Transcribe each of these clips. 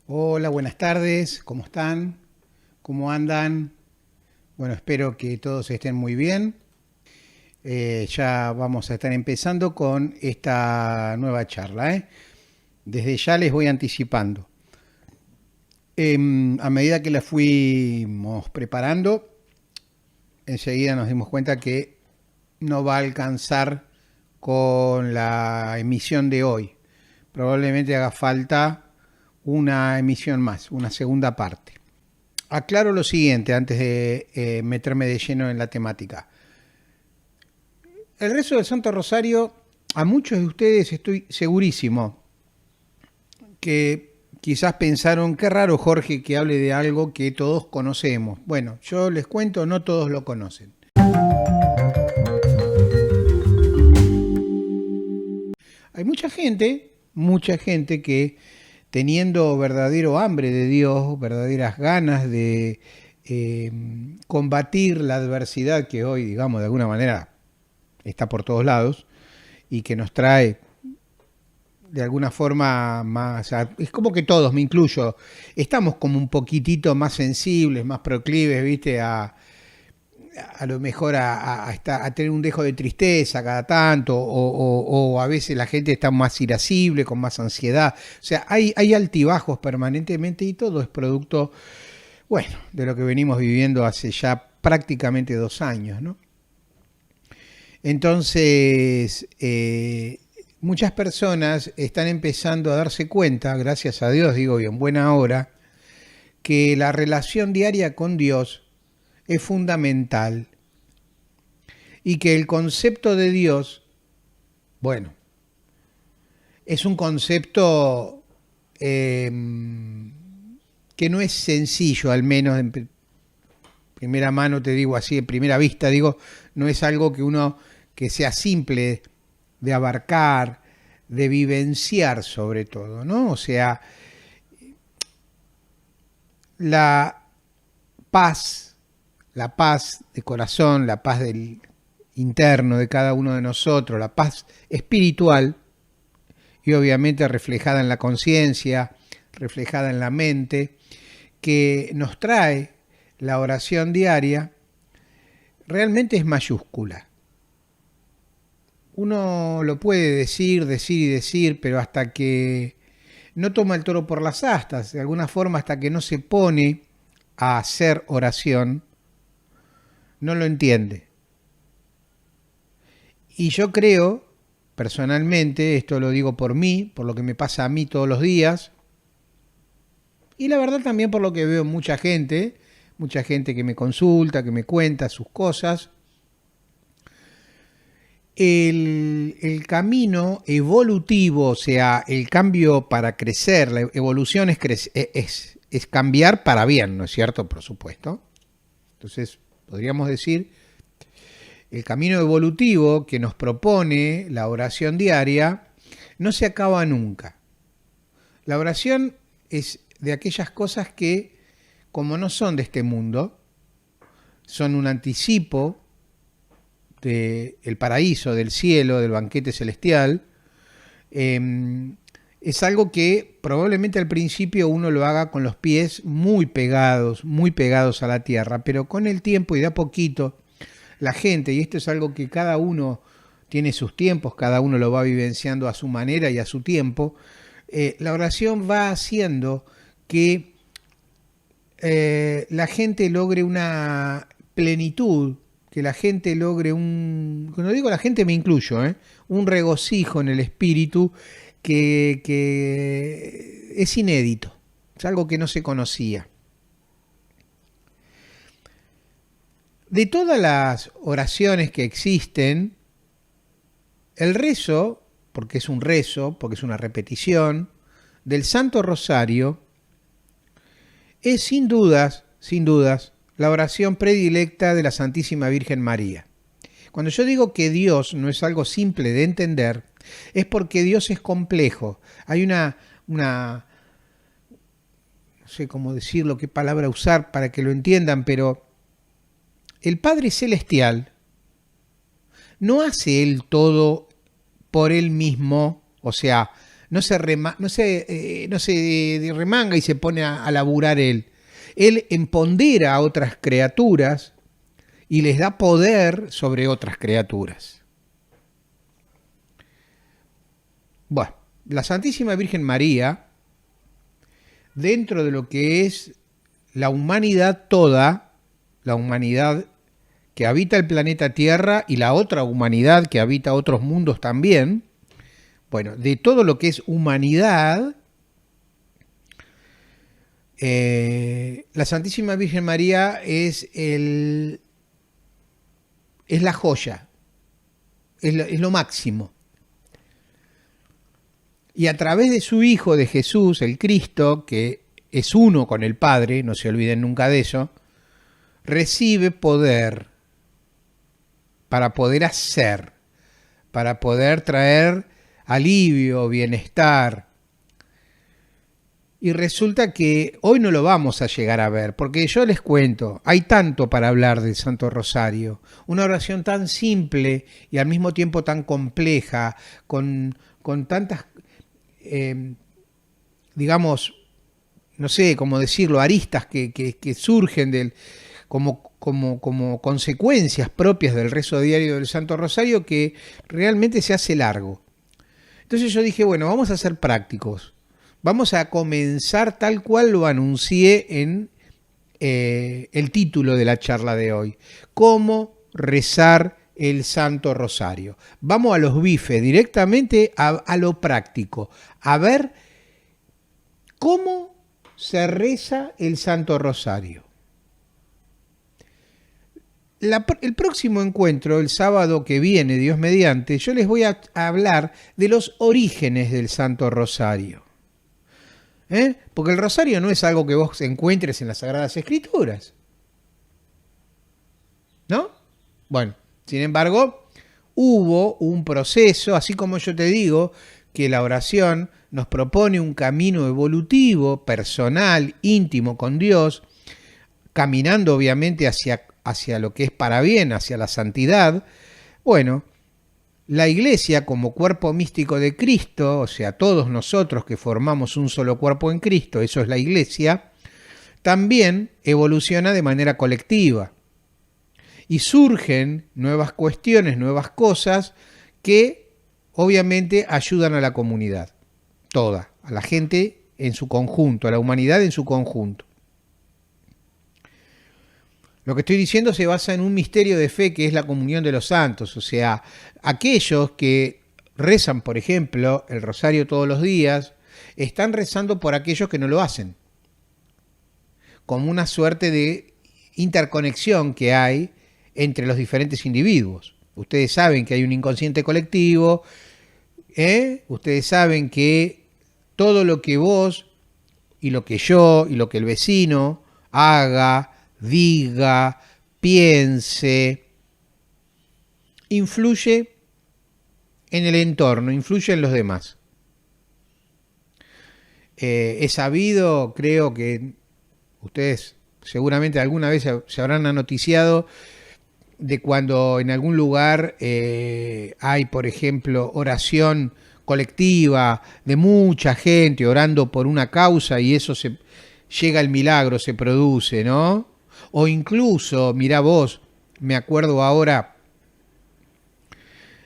Hola, buenas tardes, ¿cómo están? ¿Cómo andan? Bueno, espero que todos estén muy bien. Ya vamos a estar empezando con esta nueva charla, ¿eh? Desde ya les voy anticipando. A medida que la fuimos preparando, enseguida nos dimos cuenta que no va a alcanzar con la emisión de hoy. Probablemente haga falta una emisión más, una segunda parte. Aclaro lo siguiente antes de meterme de lleno en la temática. El rezo del Santo Rosario, a muchos de ustedes estoy segurísimo que quizás pensaron, qué raro Jorge que hable de algo que todos conocemos. Bueno, yo les cuento, no todos lo conocen. Hay mucha gente que teniendo verdadero hambre de Dios, verdaderas ganas de eh, combatir la adversidad que hoy, digamos, de alguna manera está por todos lados y que nos trae de alguna forma más, es como que todos, me incluyo, estamos como un poquitito más sensibles, más proclives, viste, a lo mejor a tener un dejo de tristeza cada tanto, o a veces la gente está más irascible, con más ansiedad. O sea, hay altibajos permanentemente y todo es producto, bueno, de lo que venimos viviendo hace ya prácticamente 2 años, ¿no? Entonces, muchas personas están empezando a darse cuenta, gracias a Dios, digo, y en buena hora, que la relación diaria con Dios es fundamental y que el concepto de Dios, bueno, es un concepto eh, que no es sencillo, al menos en primera mano te digo así, en primera vista digo, no es algo que uno que sea simple de abarcar, de vivenciar sobre todo, ¿no? O sea, la paz, la paz de corazón, la paz del interno de cada uno de nosotros, la paz espiritual y obviamente reflejada en la conciencia, reflejada en la mente, que nos trae la oración diaria, realmente es mayúscula. Uno lo puede decir y decir, pero hasta que no toma el toro por las astas, de alguna forma hasta que no se pone a hacer oración, no lo entiende. Y yo creo, personalmente, esto lo digo por mí, por lo que me pasa a mí todos los días, y la verdad también por lo que veo mucha gente que me consulta, que me cuenta sus cosas, el camino evolutivo, o sea, el cambio para crecer, la evolución es cambiar para bien, ¿no es cierto? Por supuesto. Entonces, podríamos decir, el camino evolutivo que nos propone la oración diaria no se acaba nunca. La oración es de aquellas cosas que, como no son de este mundo, son un anticipo del paraíso, del cielo, del banquete celestial. Es algo que probablemente al principio uno lo haga con los pies muy pegados a la tierra, pero con el tiempo y de a poquito la gente, y esto es algo que cada uno tiene sus tiempos, cada uno lo va vivenciando a su manera y a su tiempo, la oración va haciendo que la gente logre una plenitud, que la gente logre cuando digo la gente me incluyo, un regocijo en el espíritu que es inédito, es algo que no se conocía. De todas las oraciones que existen, el rezo, porque es un rezo, porque es una repetición, del Santo Rosario, es sin dudas, la oración predilecta de la Santísima Virgen María. Cuando yo digo que Dios no es algo simple de entender, es porque Dios es complejo. Hay no sé cómo decirlo, qué palabra usar para que lo entiendan, pero el Padre Celestial no hace Él todo por Él mismo, o sea, no se remanga y se pone a laburar él. Él empodera a otras criaturas y les da poder sobre otras criaturas. Bueno, la Santísima Virgen María, dentro de lo que es la humanidad toda, la humanidad que habita el planeta Tierra y la otra humanidad que habita otros mundos también, bueno, de todo lo que es humanidad, la Santísima Virgen María es la joya, es lo máximo. Y a través de su Hijo, de Jesús, el Cristo, que es uno con el Padre, no se olviden nunca de eso, recibe poder para poder hacer, para poder traer alivio, bienestar. Y resulta que hoy no lo vamos a llegar a ver, porque yo les cuento, hay tanto para hablar del Santo Rosario, una oración tan simple y al mismo tiempo tan compleja, con tantas, digamos, no sé cómo decirlo, aristas que surgen como consecuencias propias del rezo diario del Santo Rosario, que realmente se hace largo. Entonces yo dije, bueno, vamos a ser prácticos. Vamos a comenzar tal cual lo anuncié en el título de la charla de hoy. ¿Cómo rezar el Santo Rosario? Vamos a los bifes, directamente a lo práctico. A ver cómo se reza el Santo Rosario. El próximo encuentro, el sábado que viene, Dios mediante, yo les voy a hablar de los orígenes del Santo Rosario. Porque el rosario no es algo que vos encuentres en las Sagradas Escrituras, ¿no? Bueno, sin embargo, hubo un proceso, así como yo te digo que la oración nos propone un camino evolutivo, personal, íntimo con Dios, caminando obviamente hacia lo que es para bien, hacia la santidad. Bueno, la Iglesia como cuerpo místico de Cristo, o sea, todos nosotros que formamos un solo cuerpo en Cristo, eso es la Iglesia, también evoluciona de manera colectiva. Y surgen nuevas cuestiones, nuevas cosas que obviamente ayudan a la comunidad, toda, a la gente en su conjunto, a la humanidad en su conjunto. Lo que estoy diciendo se basa en un misterio de fe que es la comunión de los santos, o sea, aquellos que rezan, por ejemplo, el rosario todos los días, están rezando por aquellos que no lo hacen, como una suerte de interconexión que hay entre los diferentes individuos. Ustedes saben que hay un inconsciente colectivo, ustedes saben que todo lo que vos y lo que yo y lo que el vecino haga, diga, piense, influye en el entorno, influye en los demás. He sabido, creo que ustedes seguramente alguna vez se habrán anoticiado de cuando en algún lugar hay, por ejemplo, oración colectiva de mucha gente orando por una causa y eso llega el milagro, se produce, ¿no? O incluso, mirá vos, me acuerdo ahora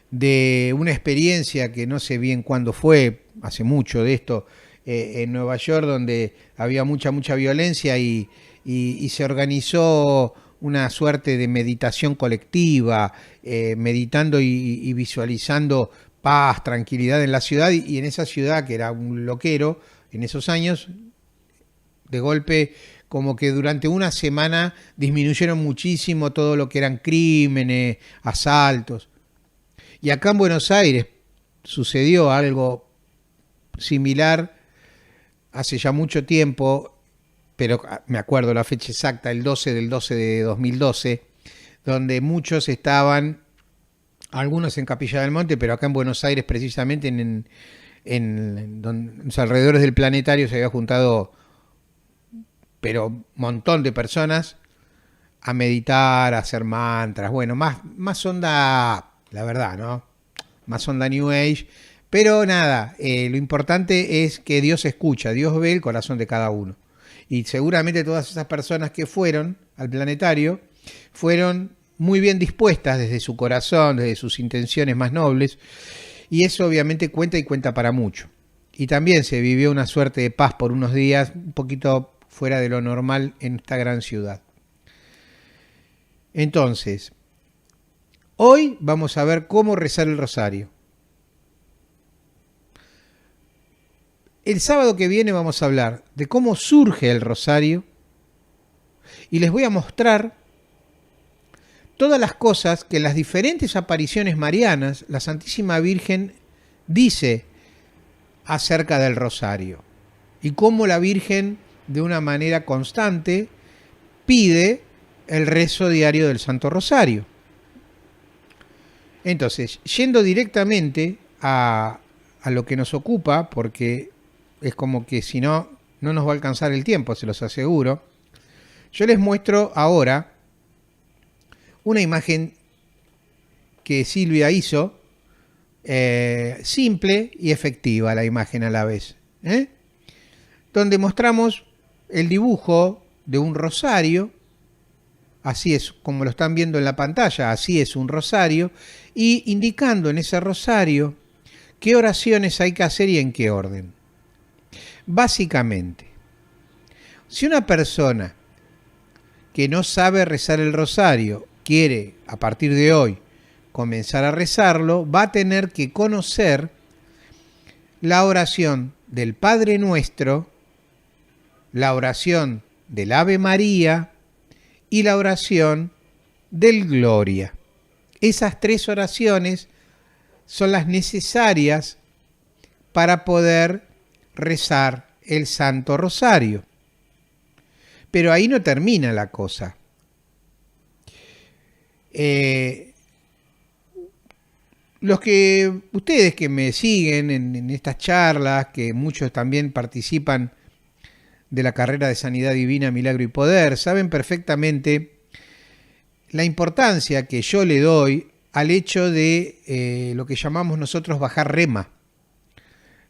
de una experiencia que no sé bien cuándo fue, hace mucho de esto, en Nueva York, donde había mucha violencia y se organizó una suerte de meditación colectiva, meditando y visualizando paz, tranquilidad en la ciudad, y en esa ciudad que era un loquero en esos años, de golpe como que durante una semana disminuyeron muchísimo todo lo que eran crímenes, asaltos. Y acá en Buenos Aires sucedió algo similar hace ya mucho tiempo, pero me acuerdo la fecha exacta, el 12 del 12 de 2012, donde muchos estaban, algunos en Capilla del Monte, pero acá en Buenos Aires precisamente en los alrededores del planetario se había juntado pero un montón de personas a meditar, a hacer mantras, bueno, más onda, la verdad, ¿no? Más onda New Age, Pero nada, lo importante es que Dios escucha, Dios ve el corazón de cada uno. Y seguramente todas esas personas que fueron al planetario fueron muy bien dispuestas desde su corazón, desde sus intenciones más nobles, y eso obviamente cuenta y cuenta para mucho. Y también se vivió una suerte de paz por unos días, un poquito fuera de lo normal en esta gran ciudad. Entonces, hoy vamos a ver cómo rezar el rosario. El sábado que viene vamos a hablar de cómo surge el rosario y les voy a mostrar todas las cosas que en las diferentes apariciones marianas la Santísima Virgen dice acerca del rosario y cómo la Virgen de una manera constante pide el rezo diario del Santo Rosario. Entonces, yendo directamente a lo que nos ocupa, porque es como que si no, no nos va a alcanzar el tiempo, se los aseguro, yo les muestro ahora una imagen que Silvia hizo, simple y efectiva la imagen a la vez, donde mostramos el dibujo de un rosario, así es como lo están viendo en la pantalla, así es un rosario, y indicando en ese rosario qué oraciones hay que hacer y en qué orden. Básicamente, si una persona que no sabe rezar el rosario quiere, a partir de hoy, comenzar a rezarlo, va a tener que conocer la oración del Padre Nuestro, la oración del Ave María y la oración del Gloria. Esas tres oraciones son las necesarias para poder rezar el Santo Rosario. Pero ahí no termina la cosa. Ustedes que me siguen en estas charlas, que muchos también participan de la carrera de Sanidad Divina, Milagro y Poder, saben perfectamente la importancia que yo le doy al hecho de lo que llamamos nosotros bajar rema.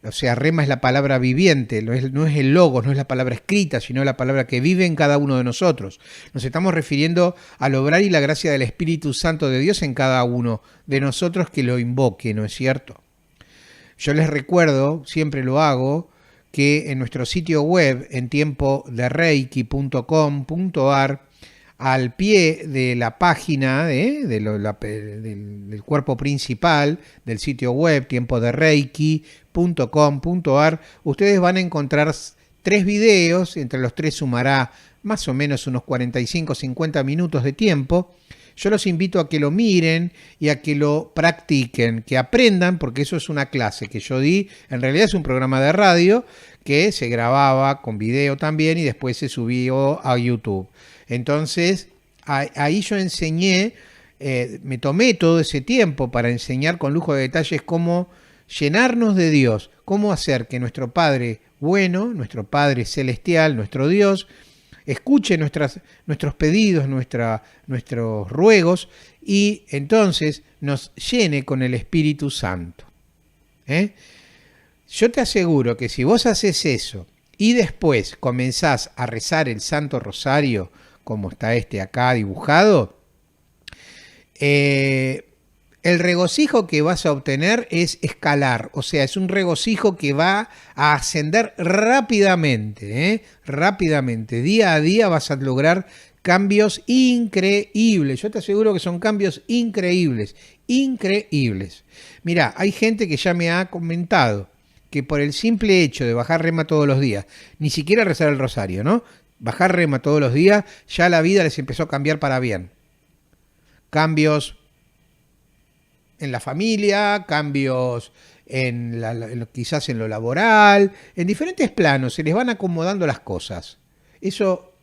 O sea, rema es la palabra viviente, no es el logos, no es la palabra escrita, sino la palabra que vive en cada uno de nosotros. Nos estamos refiriendo al obrar y la gracia del Espíritu Santo de Dios en cada uno de nosotros que lo invoque, ¿no es cierto? Yo les recuerdo, siempre lo hago, que en nuestro sitio web, en tiempodereiki.com.ar, al pie de la página del cuerpo principal del sitio web, tiempodereiki.com.ar, ustedes van a encontrar 3 videos, entre los 3 sumará más o menos unos 45-50 minutos de tiempo. Yo los invito a que lo miren y a que lo practiquen, que aprendan, porque eso es una clase que yo di. En realidad es un programa de radio que se grababa con video también y después se subió a YouTube. Entonces, ahí yo enseñé, me tomé todo ese tiempo para enseñar con lujo de detalles cómo llenarnos de Dios, cómo hacer que nuestro Padre bueno, nuestro Padre celestial, nuestro Dios, escuche nuestros pedidos, nuestros ruegos y entonces nos llene con el Espíritu Santo. Yo te aseguro que si vos haces eso y después comenzás a rezar el Santo Rosario, como está acá dibujado, el regocijo que vas a obtener es escalar, o sea, es un regocijo que va a ascender rápidamente, rápidamente, día a día vas a lograr cambios increíbles. Yo te aseguro que son cambios increíbles, increíbles. Mirá, hay gente que ya me ha comentado que por el simple hecho de bajar rema todos los días, ni siquiera rezar el rosario, ¿no? Bajar rema todos los días, ya la vida les empezó a cambiar para bien. Cambios en la familia, cambios quizás en lo laboral, en diferentes planos, se les van acomodando las cosas. Eso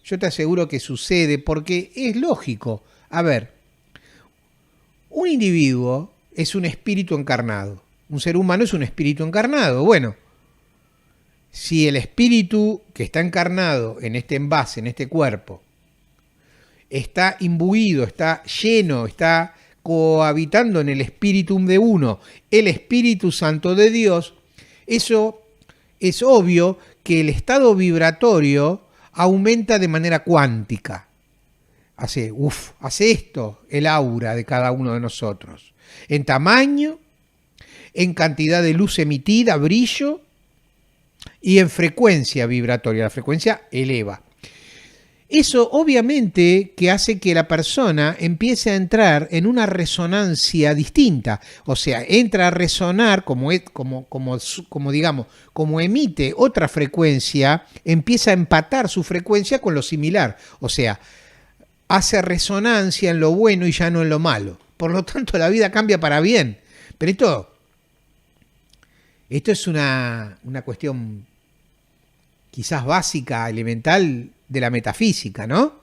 yo te aseguro que sucede porque es lógico. A ver, un individuo es un espíritu encarnado, un ser humano es un espíritu encarnado. Bueno, si el espíritu que está encarnado en este envase, en este cuerpo, está imbuido, está lleno, está cohabitando en el espíritum de uno, el Espíritu Santo de Dios, eso es obvio que el estado vibratorio aumenta de manera cuántica. Hace esto el aura de cada uno de nosotros. En tamaño, en cantidad de luz emitida, brillo y en frecuencia vibratoria. La frecuencia eleva. Eso obviamente que hace que la persona empiece a entrar en una resonancia distinta. O sea, entra a resonar como emite otra frecuencia, empieza a empatar su frecuencia con lo similar. O sea, hace resonancia en lo bueno y ya no en lo malo. Por lo tanto, la vida cambia para bien. Pero esto es una cuestión quizás básica, elemental de la metafísica, ¿no?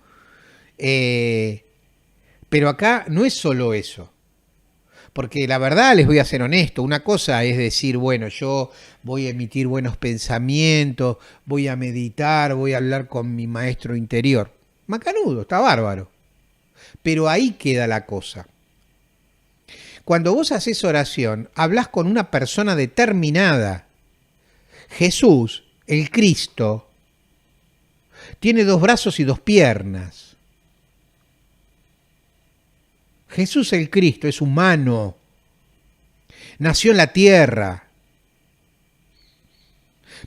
Pero acá no es solo eso. Porque la verdad, les voy a ser honesto, una cosa es decir, bueno, yo voy a emitir buenos pensamientos, voy a meditar, voy a hablar con mi maestro interior. Macanudo, está bárbaro. Pero ahí queda la cosa. Cuando vos haces oración, hablas con una persona determinada. Jesús, el Cristo, tiene 2 brazos y 2 piernas. Jesús el Cristo es humano. Nació en la tierra.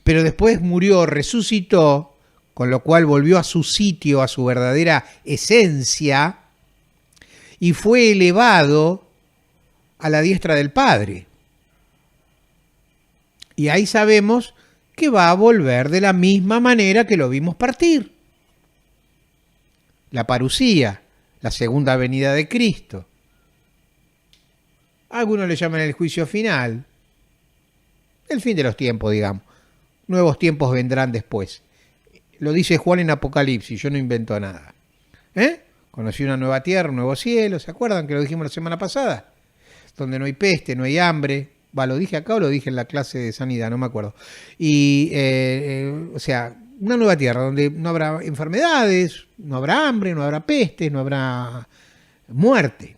Pero después murió, resucitó, con lo cual volvió a su sitio, a su verdadera esencia, y fue elevado a la diestra del Padre. Y ahí sabemos que va a volver de la misma manera que lo vimos partir. La parusía, la segunda venida de Cristo. Algunos le llaman el juicio final. El fin de los tiempos, digamos. Nuevos tiempos vendrán después. Lo dice Juan en Apocalipsis, yo no invento nada. Conocí una nueva tierra, un nuevo cielo, ¿se acuerdan que lo dijimos la semana pasada? Donde no hay peste, no hay hambre. ¿Lo dije acá o lo dije en la clase de sanidad? No me acuerdo. Y, o sea, una nueva tierra donde no habrá enfermedades, no habrá hambre, no habrá peste, no habrá muerte.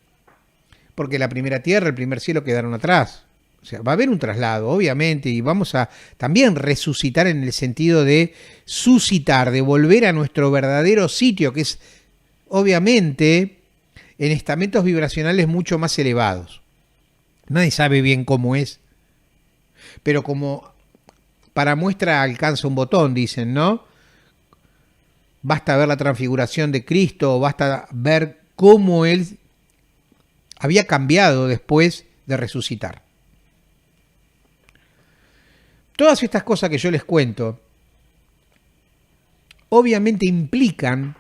Porque la primera tierra, el primer cielo quedaron atrás. O sea, va a haber un traslado, obviamente, y vamos a también resucitar en el sentido de suscitar, de volver a nuestro verdadero sitio, que es, obviamente, en estamentos vibracionales mucho más elevados. Nadie sabe bien cómo es, pero como para muestra alcanza un botón, dicen, ¿no? Basta ver la transfiguración de Cristo, basta ver cómo Él había cambiado después de resucitar. Todas estas cosas que yo les cuento, obviamente implican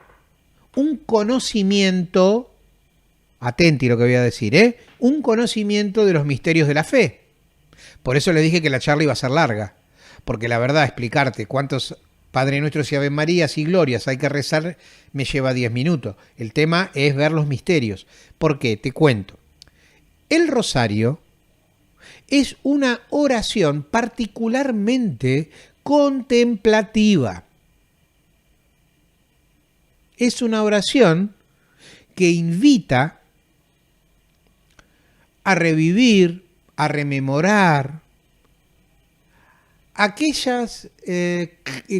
un conocimiento, atenti lo que voy a decir, un conocimiento de los misterios de la fe. Por eso les dije que la charla iba a ser larga, porque la verdad, explicarte cuántos Padre Nuestros y Ave Marías y Glorias hay que rezar me lleva 10 minutos. El tema es ver los misterios. ¿Por qué? Te cuento. El rosario es una oración particularmente contemplativa. Es una oración que invita a revivir, a rememorar aquellas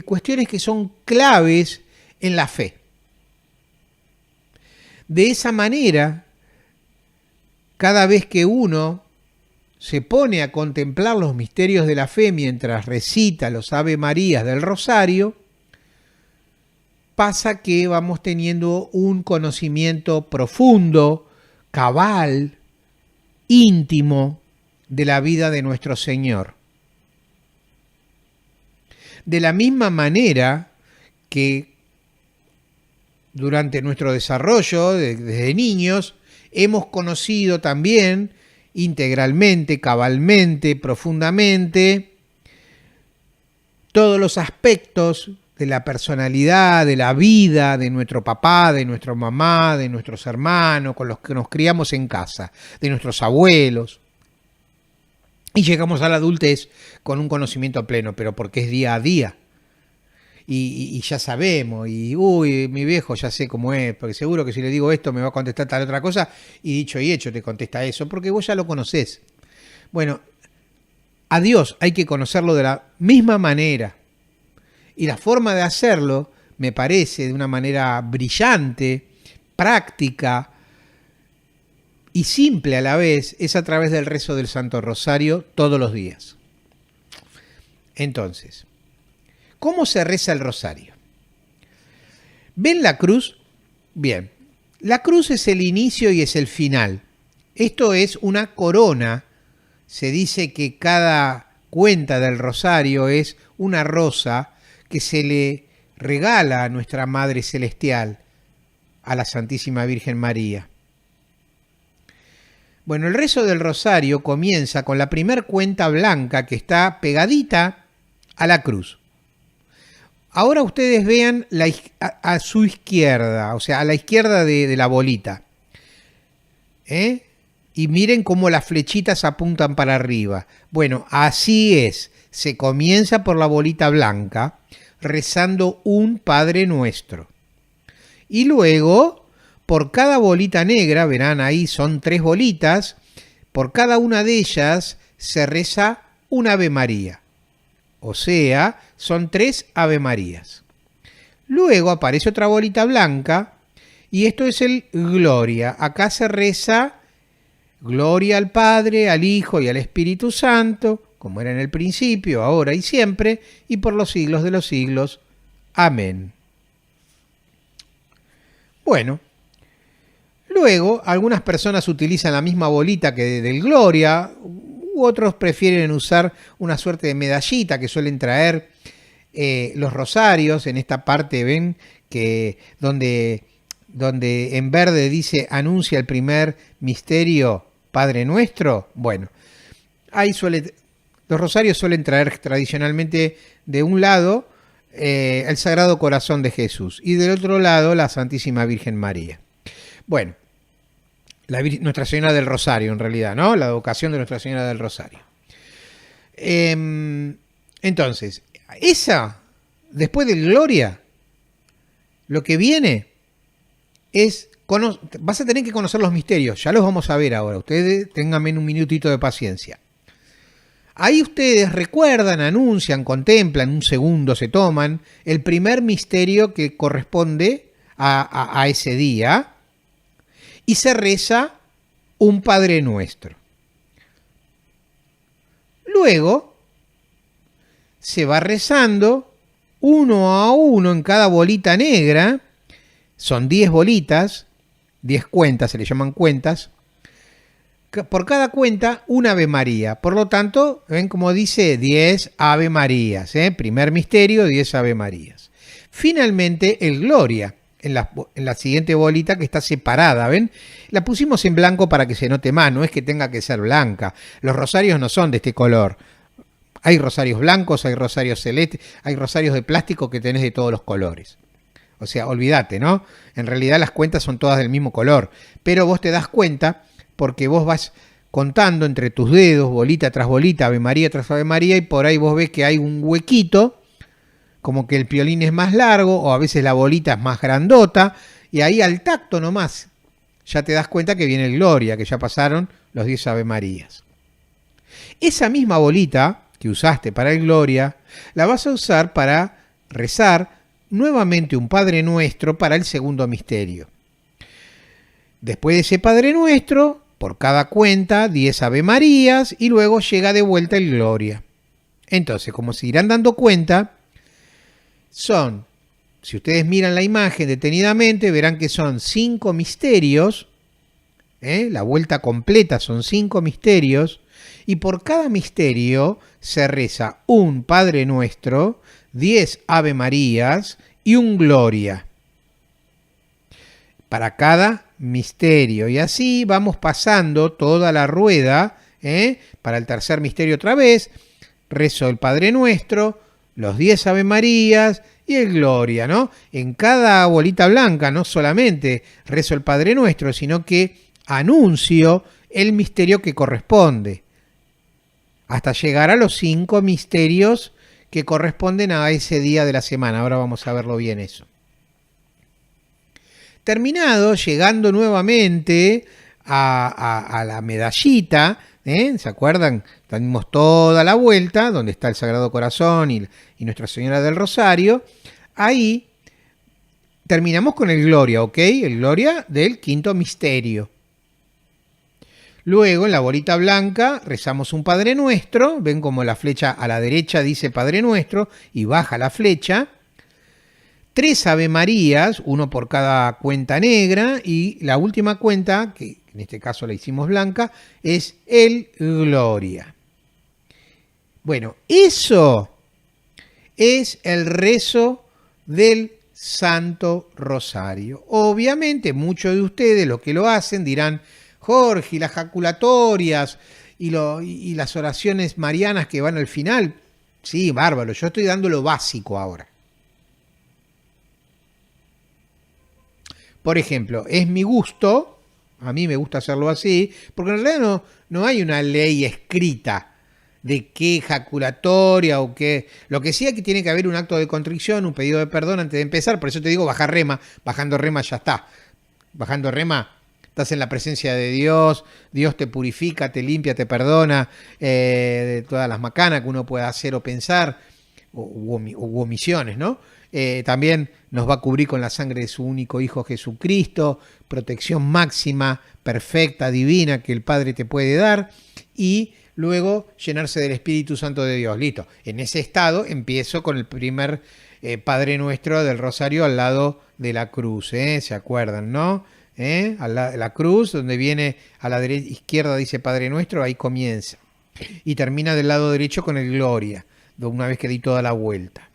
cuestiones que son claves en la fe. De esa manera, cada vez que uno se pone a contemplar los misterios de la fe mientras recita los Ave Marías del Rosario, pasa que vamos teniendo un conocimiento profundo, cabal, íntimo de la vida de nuestro Señor. De la misma manera que durante nuestro desarrollo desde niños hemos conocido también integralmente, cabalmente, profundamente todos los aspectos de la personalidad, de la vida de nuestro papá, de nuestra mamá, de nuestros hermanos, con los que nos criamos en casa, de nuestros abuelos. Y llegamos a la adultez con un conocimiento pleno, pero porque es día a día. y ya sabemos, y uy, mi viejo ya sé cómo es, porque seguro que si le digo esto me va a contestar tal otra cosa, y dicho y hecho te contesta eso, porque vos ya lo conocés. Bueno, a Dios hay que conocerlo de la misma manera, y la forma de hacerlo, me parece, de una manera brillante, práctica y simple a la vez, es a través del rezo del Santo Rosario todos los días. Entonces, ¿cómo se reza el rosario? ¿Ven la cruz? Bien, la cruz es el inicio y es el final. Esto es una corona. Se dice que cada cuenta del rosario es una rosa que se le regala a nuestra Madre Celestial, a la Santísima Virgen María. Bueno, el rezo del rosario comienza con la primer cuenta blanca que está pegadita a la cruz. Ahora ustedes vean a su izquierda, o sea, a la izquierda de la bolita. Y miren cómo las flechitas apuntan para arriba. Bueno, así es. Se comienza por la bolita blanca, rezando un Padre Nuestro. Y luego, por cada bolita negra, verán ahí son 3 bolitas, por cada una de ellas se reza un Ave María. O sea, son 3 Ave Marías. Luego aparece otra bolita blanca y esto es el Gloria. Acá se reza Gloria al Padre, al Hijo y al Espíritu Santo, como era en el principio, ahora y siempre, y por los siglos de los siglos. Amén. Bueno, luego algunas personas utilizan la misma bolita que del Gloria, u otros prefieren usar una suerte de medallita que suelen traer los rosarios. En esta parte ven que donde en verde dice anuncia el primer misterio Padre Nuestro. Bueno, ahí los rosarios suelen traer tradicionalmente de un lado el Sagrado Corazón de Jesús y del otro lado la Santísima Virgen María. Bueno, Nuestra Señora del Rosario en realidad, ¿no? La advocación de Nuestra Señora del Rosario. Entonces, después del Gloria, lo que viene es, vas a tener que conocer los misterios, ya los vamos a ver ahora, ustedes ténganme un minutito de paciencia. Ahí ustedes recuerdan, anuncian, contemplan, un segundo se toman el primer misterio que corresponde a ese día y se reza un Padre Nuestro. Luego se va rezando uno a uno en cada bolita negra, son 10 bolitas, 10 cuentas, se le llaman cuentas, por cada cuenta un Ave María. Por lo tanto, ven como dice 10 Ave Marías, primer misterio, 10 Ave Marías. Finalmente el Gloria, en la siguiente bolita que está separada, ¿ven? La pusimos en blanco para que se note más, no es que tenga que ser blanca. Los rosarios no son de este color. Hay rosarios blancos, hay rosarios celestes, hay rosarios de plástico que tenés de todos los colores. O sea, olvídate, ¿no? En realidad las cuentas son todas del mismo color, pero vos te das cuenta porque vos vas contando entre tus dedos, bolita tras bolita, Ave María tras Ave María, y por ahí vos ves que hay un huequito, como que el piolín es más largo, o a veces la bolita es más grandota, y ahí al tacto nomás ya te das cuenta que viene el Gloria, que ya pasaron los 10 Ave Marías. Esa misma bolita que usaste para el Gloria, la vas a usar para rezar nuevamente un Padre Nuestro para el segundo misterio. Después de ese Padre Nuestro, por cada cuenta, 10 Ave Marías y luego llega de vuelta el Gloria. Entonces, como se irán dando cuenta, si ustedes miran la imagen detenidamente, verán que son 5 misterios, la vuelta completa son 5 misterios, y por cada misterio se reza un Padre Nuestro, 10 Ave Marías y un Gloria. Para cada misterio. Y así vamos pasando toda la rueda. Para el tercer misterio otra vez, rezo el Padre Nuestro, los 10 Ave Marías y el Gloria, ¿no? En cada bolita blanca no solamente rezo el Padre Nuestro, sino que anuncio el misterio que corresponde, hasta llegar a los 5 misterios que corresponden a ese día de la semana. Ahora vamos a verlo bien eso. Terminado, llegando nuevamente a la medallita, ¿se acuerdan? Dimos toda la vuelta, donde está el Sagrado Corazón y Nuestra Señora del Rosario. Ahí terminamos con el Gloria, ¿ok? El Gloria del quinto misterio. Luego, en la bolita blanca, rezamos un Padre Nuestro. Ven como la flecha a la derecha dice Padre Nuestro y baja la flecha. 3 Ave Marías, uno por cada cuenta negra, y la última cuenta, que en este caso la hicimos blanca, es el Gloria. Bueno, eso es el rezo del Santo Rosario. Obviamente, muchos de ustedes, los que lo hacen, dirán: Jorge, y las jaculatorias y las oraciones marianas que van al final. Sí, bárbaro, yo estoy dando lo básico ahora. Por ejemplo, es mi gusto, a mí me gusta hacerlo así, porque en realidad no hay una ley escrita de qué ejaculatoria o qué. Lo que sí es que tiene que haber un acto de contrición, un pedido de perdón antes de empezar. Por eso te digo, bajar rema. Bajando rema ya está. Bajando rema, estás en la presencia de Dios. Dios te purifica, te limpia, te perdona de todas las macanas que uno pueda hacer o pensar, u omisiones, ¿no? También nos va a cubrir con la sangre de su único Hijo Jesucristo, protección máxima, perfecta, divina que el Padre te puede dar, y luego llenarse del Espíritu Santo de Dios. Listo. En ese estado empiezo con el primer Padre Nuestro del Rosario al lado de la cruz, ¿se acuerdan, no? La cruz, donde viene a la izquierda dice Padre Nuestro, ahí comienza. Y termina del lado derecho con el Gloria, una vez que di toda la vuelta.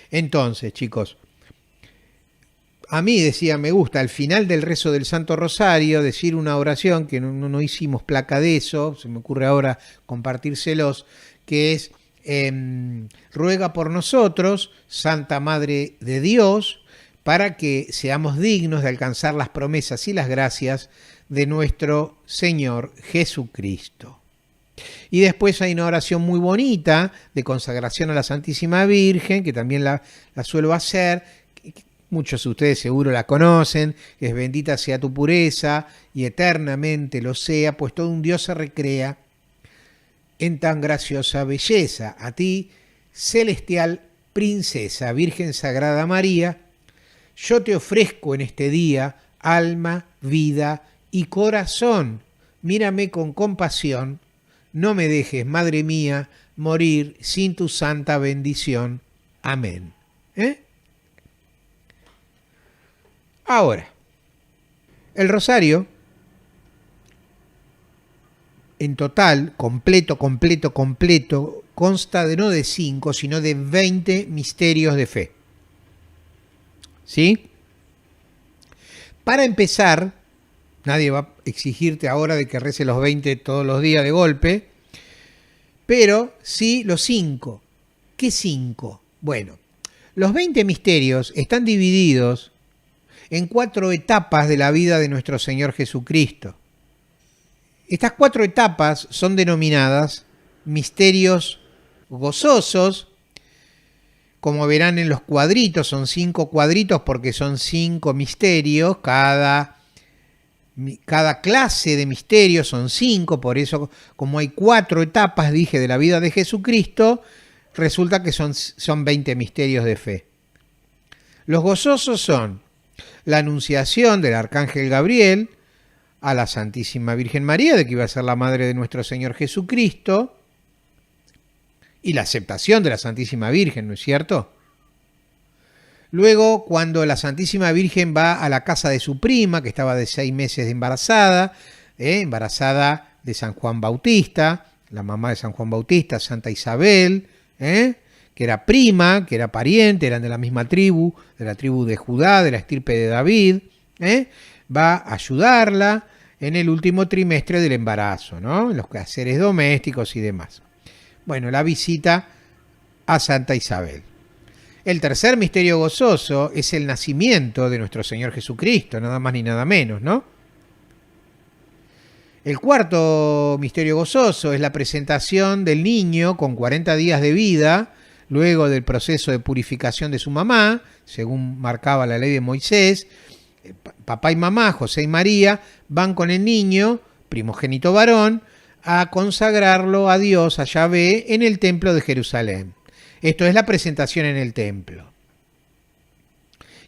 Entonces, chicos, a mí decía, me gusta al final del rezo del Santo Rosario decir una oración, que no hicimos placa de eso, se me ocurre ahora compartírselos, que es: ruega por nosotros, Santa Madre de Dios, para que seamos dignos de alcanzar las promesas y las gracias de nuestro Señor Jesucristo. Y después hay una oración muy bonita de consagración a la Santísima Virgen, que también la suelo hacer. Muchos de ustedes seguro la conocen, que es: bendita sea tu pureza y eternamente lo sea, pues todo un Dios se recrea en tan graciosa belleza. A ti, celestial princesa, Virgen Sagrada María, yo te ofrezco en este día alma, vida y corazón. Mírame con compasión. No me dejes, Madre mía, morir sin tu santa bendición. Amén. Ahora, el rosario, en total, completo, consta no de 5, sino de 20 misterios de fe. ¿Sí? Para empezar, nadie va a exigirte ahora de que reces los 20 todos los días de golpe, pero sí los 5. ¿Qué 5? Bueno, los 20 misterios están divididos en 4 etapas de la vida de nuestro Señor Jesucristo. Estas 4 etapas son denominadas misterios gozosos. Como verán en los cuadritos, son 5 cuadritos porque son 5 misterios. Cada clase de misterios son 5, por eso, como hay 4 etapas, dije, de la vida de Jesucristo, resulta que son 20 misterios de fe. Los gozosos son la anunciación del Arcángel Gabriel a la Santísima Virgen María, de que iba a ser la madre de nuestro Señor Jesucristo, y la aceptación de la Santísima Virgen, ¿no es cierto? Luego, cuando la Santísima Virgen va a la casa de su prima, que estaba de 6 meses de embarazada de San Juan Bautista, la mamá de San Juan Bautista, Santa Isabel, que era prima, que era pariente, eran de la misma tribu, de la tribu de Judá, de la estirpe de David, va a ayudarla en el último trimestre del embarazo, ¿no? En los quehaceres domésticos y demás. Bueno, la visita a Santa Isabel. El tercer misterio gozoso es el nacimiento de nuestro Señor Jesucristo, nada más ni nada menos, ¿no? El cuarto misterio gozoso es la presentación del niño con 40 días de vida, luego del proceso de purificación de su mamá, según marcaba la ley de Moisés. Papá y mamá, José y María, van con el niño, primogénito varón, a consagrarlo a Dios, a Yahvé, en el templo de Jerusalén. Esto es la presentación en el templo.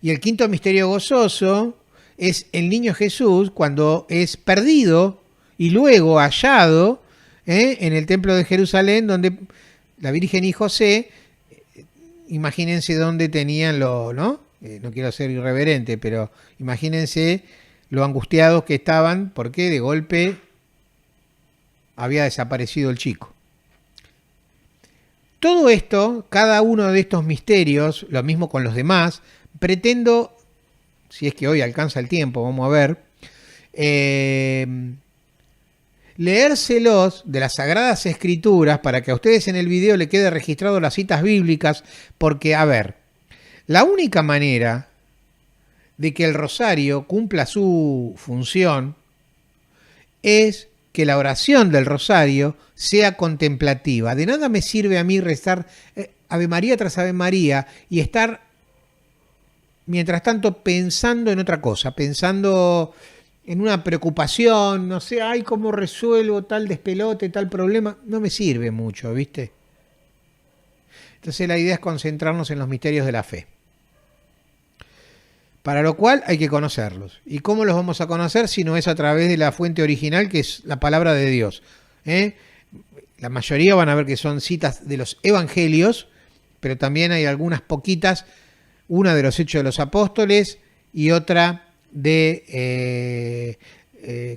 Y el quinto misterio gozoso es el niño Jesús cuando es perdido y luego hallado en el templo de Jerusalén, donde la Virgen y José, imagínense dónde tenían lo, ¿no? No quiero ser irreverente, pero imagínense lo angustiados que estaban porque de golpe había desaparecido el chico. Todo esto, cada uno de estos misterios, lo mismo con los demás, pretendo, si es que hoy alcanza el tiempo, vamos a ver, leérselos de las Sagradas Escrituras para que a ustedes en el video le quede registrado las citas bíblicas, porque, a ver, la única manera de que el rosario cumpla su función es que la oración del rosario sea contemplativa. De nada me sirve a mí rezar Ave María tras Ave María y estar, mientras tanto, pensando en otra cosa, pensando en una preocupación, no sé, ay, ¿cómo resuelvo tal despelote, tal problema? No me sirve mucho, ¿viste? Entonces la idea es concentrarnos en los misterios de la fe. Para lo cual hay que conocerlos. ¿Y cómo los vamos a conocer si no es a través de la fuente original, que es la palabra de Dios? La mayoría van a ver que son citas de los evangelios, pero también hay algunas poquitas, una de los Hechos de los Apóstoles y otra de,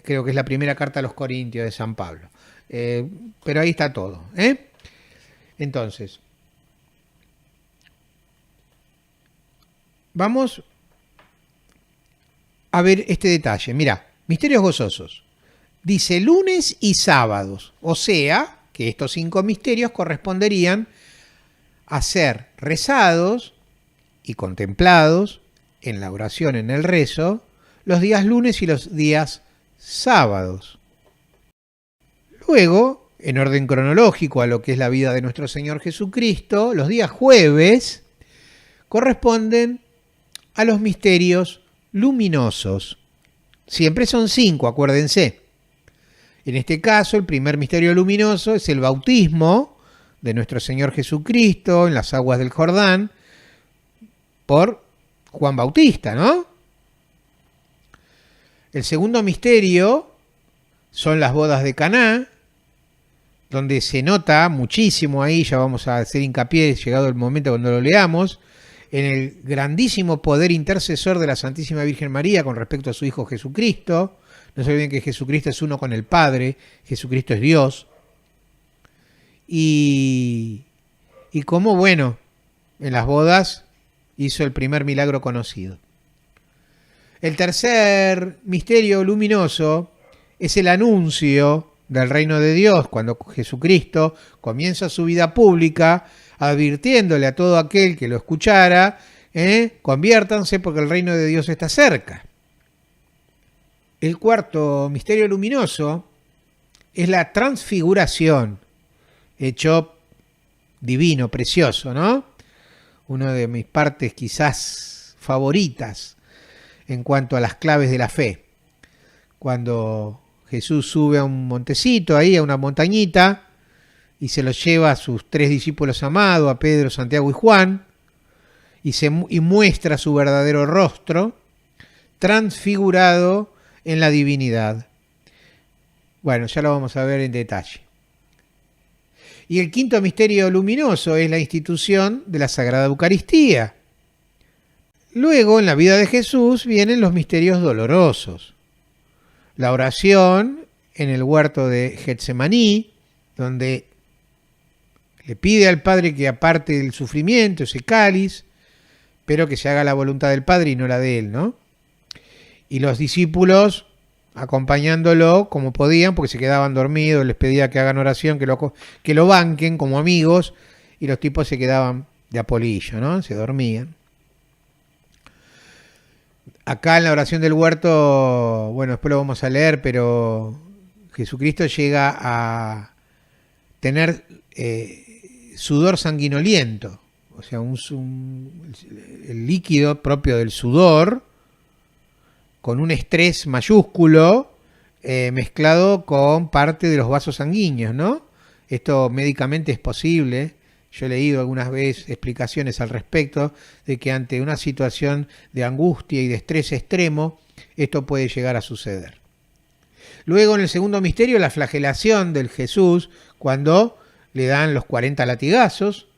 creo que es la primera carta a los Corintios de San Pablo. Pero ahí está todo. Entonces, vamos a ver este detalle. Mirá, misterios gozosos. Dice lunes y sábados. O sea, que estos 5 misterios corresponderían a ser rezados y contemplados en la oración, en el rezo, los días lunes y los días sábados. Luego, en orden cronológico a lo que es la vida de nuestro Señor Jesucristo, los días jueves corresponden a los misterios luminosos. Siempre son 5, acuérdense. En este caso, el primer misterio luminoso es el bautismo de nuestro Señor Jesucristo en las aguas del Jordán por Juan Bautista, ¿no? El segundo misterio son las bodas de Caná, donde se nota muchísimo ahí, ya vamos a hacer hincapié, llegado el momento cuando lo leamos, en el grandísimo poder intercesor de la Santísima Virgen María con respecto a su Hijo Jesucristo. No se olviden que Jesucristo es uno con el Padre, Jesucristo es Dios. Y cómo, bueno, en las bodas hizo el primer milagro conocido. El tercer misterio luminoso es el anuncio del reino de Dios, cuando Jesucristo comienza su vida pública, advirtiéndole a todo aquel que lo escuchara, conviértanse porque el reino de Dios está cerca. El cuarto misterio luminoso es la transfiguración, hecho divino, precioso, ¿no? Una de mis partes quizás favoritas en cuanto a las claves de la fe. Cuando Jesús sube a un montecito, ahí a una montañita, y se los lleva a sus 3 discípulos amados, a Pedro, Santiago y Juan, y muestra su verdadero rostro, transfigurado en la divinidad. Bueno, ya lo vamos a ver en detalle. Y el quinto misterio luminoso es la institución de la Sagrada Eucaristía. Luego, en la vida de Jesús, vienen los misterios dolorosos. La oración en el huerto de Getsemaní, donde le pide al Padre que aparte del sufrimiento, ese cáliz, pero que se haga la voluntad del Padre y no la de Él, ¿no? Y los discípulos acompañándolo como podían, porque se quedaban dormidos, les pedía que hagan oración, que lo banquen como amigos, y los tipos se quedaban de apolillo, ¿no? Se dormían. Acá en la oración del huerto, bueno, después lo vamos a leer, pero Jesucristo llega a tener sudor sanguinoliento, o sea, el líquido propio del sudor, con un estrés mayúsculo mezclado con parte de los vasos sanguíneos, ¿no? Esto médicamente es posible. Yo he leído algunas veces explicaciones al respecto de que ante una situación de angustia y de estrés extremo, esto puede llegar a suceder. Luego, en el segundo misterio, la flagelación del Jesús, cuando le dan los 40 latigazos.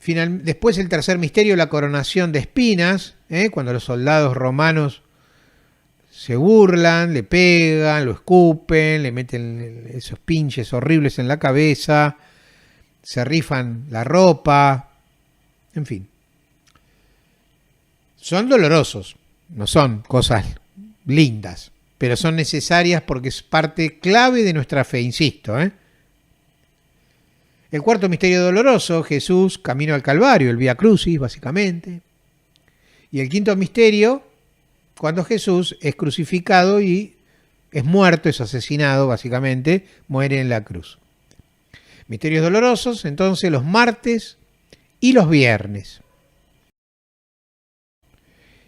Después, el tercer misterio, la coronación de espinas, cuando los soldados romanos se burlan, le pegan, lo escupen, le meten esos pinches horribles en la cabeza, se rifan la ropa, en fin. Son dolorosos, no son cosas lindas, pero son necesarias porque es parte clave de nuestra fe, insisto. El cuarto misterio doloroso, Jesús camino al Calvario, el Vía Crucis, básicamente. Y el quinto misterio, cuando Jesús es crucificado y es muerto, es asesinado, básicamente, muere en la cruz. Misterios dolorosos, entonces, los martes y los viernes.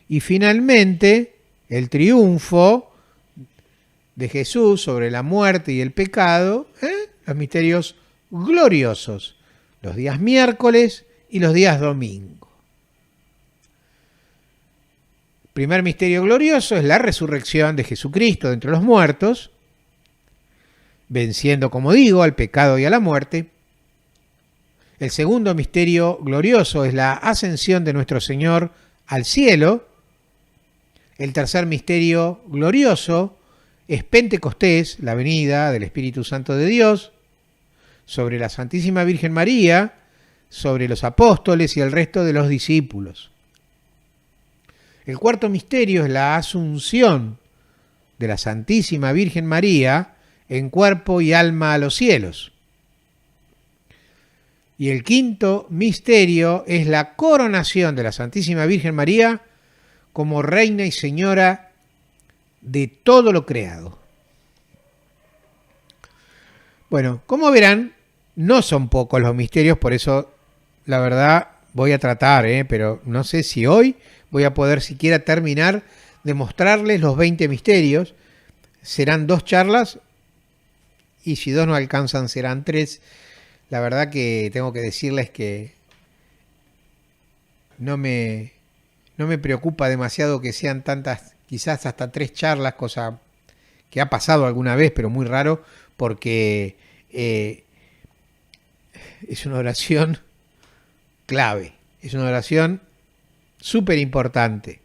Y finalmente, el triunfo de Jesús sobre la muerte y el pecado, los misterios gloriosos, los días miércoles y los días domingo. Primer misterio glorioso es la resurrección de Jesucristo de entre los muertos, venciendo, como digo, al pecado y a la muerte. El segundo misterio glorioso es la ascensión de nuestro Señor al cielo. El tercer misterio glorioso es Pentecostés, la venida del Espíritu Santo de Dios, sobre la Santísima Virgen María, sobre los apóstoles y el resto de los discípulos. El cuarto misterio es la asunción de la Santísima Virgen María en cuerpo y alma a los cielos. Y el quinto misterio es la coronación de la Santísima Virgen María como Reina y Señora de todo lo creado. Bueno, como verán, no son pocos los misterios, por eso la verdad voy a tratar, pero no sé si hoy voy a poder siquiera terminar de mostrarles los 20 misterios. Serán 2 charlas y si 2 no alcanzan serán 3. La verdad que tengo que decirles que no me preocupa demasiado que sean tantas, quizás hasta 3 charlas, cosa que ha pasado alguna vez, pero muy raro, porque es una oración clave, es una oración súper importante.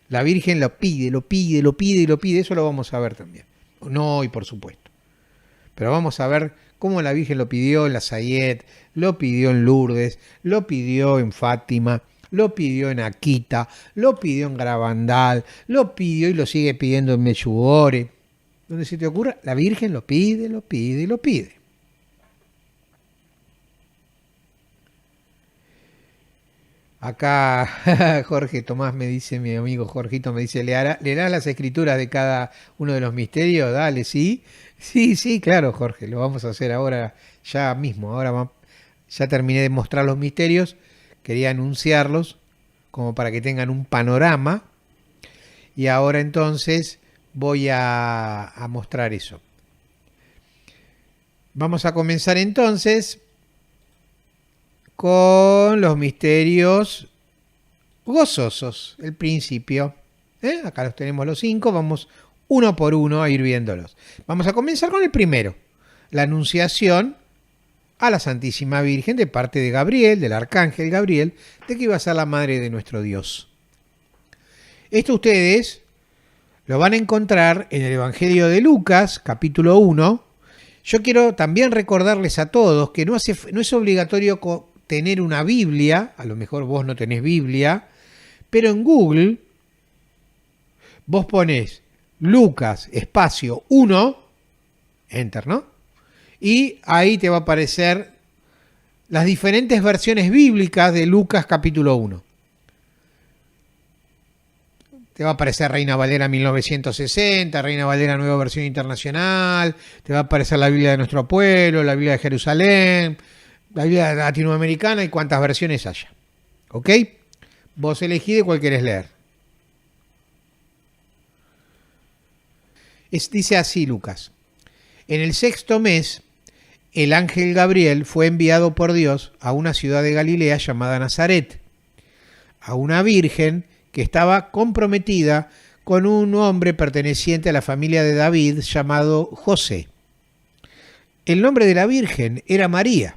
La Virgen lo pide, lo pide, lo pide y lo pide, eso lo vamos a ver también. No hoy, por supuesto. Pero vamos a ver cómo la Virgen lo pidió en la Sayet, lo pidió en Lourdes, lo pidió en Fátima, lo pidió en Akita, lo pidió en Garabandal, lo pidió y lo sigue pidiendo en Medjugorje. Donde se te ocurra, la Virgen lo pide, lo pide y lo pide. Acá Jorge Tomás me dice, mi amigo Jorgito me dice, ¿leerá las escrituras de cada uno de los misterios? Dale, sí. Sí, claro, Jorge, lo vamos a hacer ahora, ya mismo. Ahora ya terminé de mostrar los misterios, quería anunciarlos como para que tengan un panorama. Y ahora entonces voy a mostrar eso. Vamos a comenzar entonces con los misterios gozosos, el principio. Acá los tenemos los 5, vamos uno por uno a ir viéndolos. Vamos a comenzar con el primero, la anunciación a la Santísima Virgen de parte de Gabriel, del arcángel Gabriel, de que iba a ser la madre de nuestro Dios. Esto ustedes lo van a encontrar en el Evangelio de Lucas, capítulo 1. Yo quiero también recordarles a todos que no es obligatorio tener una Biblia, a lo mejor vos no tenés Biblia, pero en Google vos ponés Lucas espacio 1, enter, ¿no? Y ahí te va a aparecer las diferentes versiones bíblicas de Lucas capítulo 1. Te va a aparecer Reina Valera 1960, Reina Valera Nueva Versión Internacional, te va a aparecer la Biblia de nuestro pueblo, la Biblia de Jerusalén, la Biblia latinoamericana y cuantas versiones haya. ¿Ok? Vos elegí de cuál querés leer. Dice así Lucas. En el 6º mes, el ángel Gabriel fue enviado por Dios a una ciudad de Galilea llamada Nazaret, a una virgen que estaba comprometida con un hombre perteneciente a la familia de David llamado José. El nombre de la virgen era María.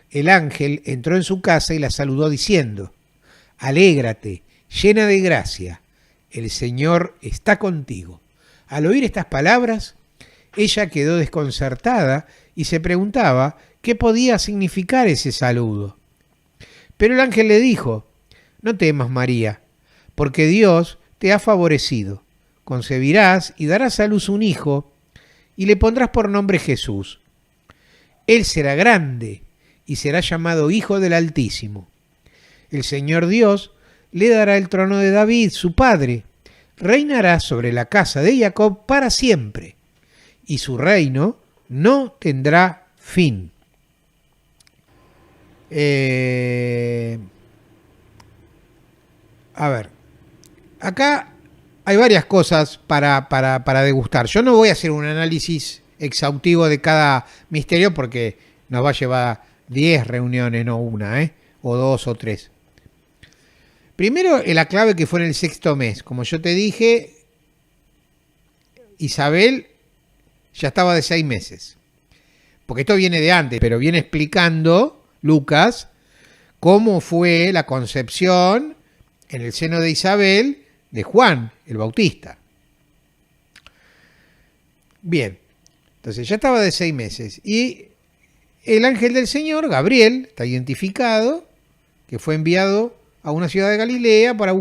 El ángel entró en su casa y la saludó diciendo: Alégrate, llena de gracia, el Señor está contigo. Al oír estas palabras, ella quedó desconcertada y se preguntaba qué podía significar ese saludo. Pero el ángel le dijo: No temas, María, porque Dios te ha favorecido. Concebirás y darás a luz un hijo, y le pondrás por nombre Jesús. Él será grande y será llamado Hijo del Altísimo. El Señor Dios le dará el trono de David, su padre. Reinará sobre la casa de Jacob para siempre, y su reino no tendrá fin. A ver, acá hay varias cosas para degustar. Yo no voy a hacer un análisis exhaustivo de cada misterio porque nos va a llevar 10 reuniones, no una, o 2 o 3. Primero, la clave que fue en el 6º mes. Como yo te dije, Isabel ya estaba de 6 meses. Porque esto viene de antes, pero viene explicando Lucas cómo fue la concepción en el seno de Isabel de Juan el Bautista. Bien, entonces ya estaba de 6 meses. Y el ángel del Señor, Gabriel, está identificado, que fue enviado a una ciudad de Galilea para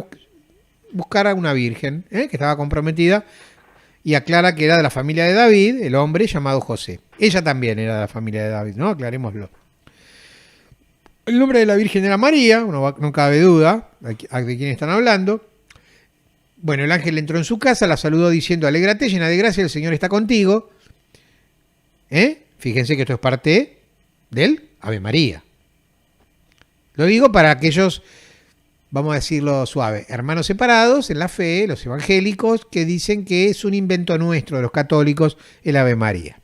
buscar a una virgen que estaba comprometida, y aclara que era de la familia de David, el hombre llamado José. Ella también era de la familia de David, ¿no? Aclarémoslo. El nombre de la virgen era María, no cabe duda de quién están hablando. Bueno, el ángel entró en su casa, la saludó diciendo: Alégrate, llena de gracia, el Señor está contigo. Fíjense que esto es parte del Ave María. Lo digo para aquellos, vamos a decirlo suave, hermanos separados en la fe, los evangélicos, que dicen que es un invento nuestro de los católicos el Ave María.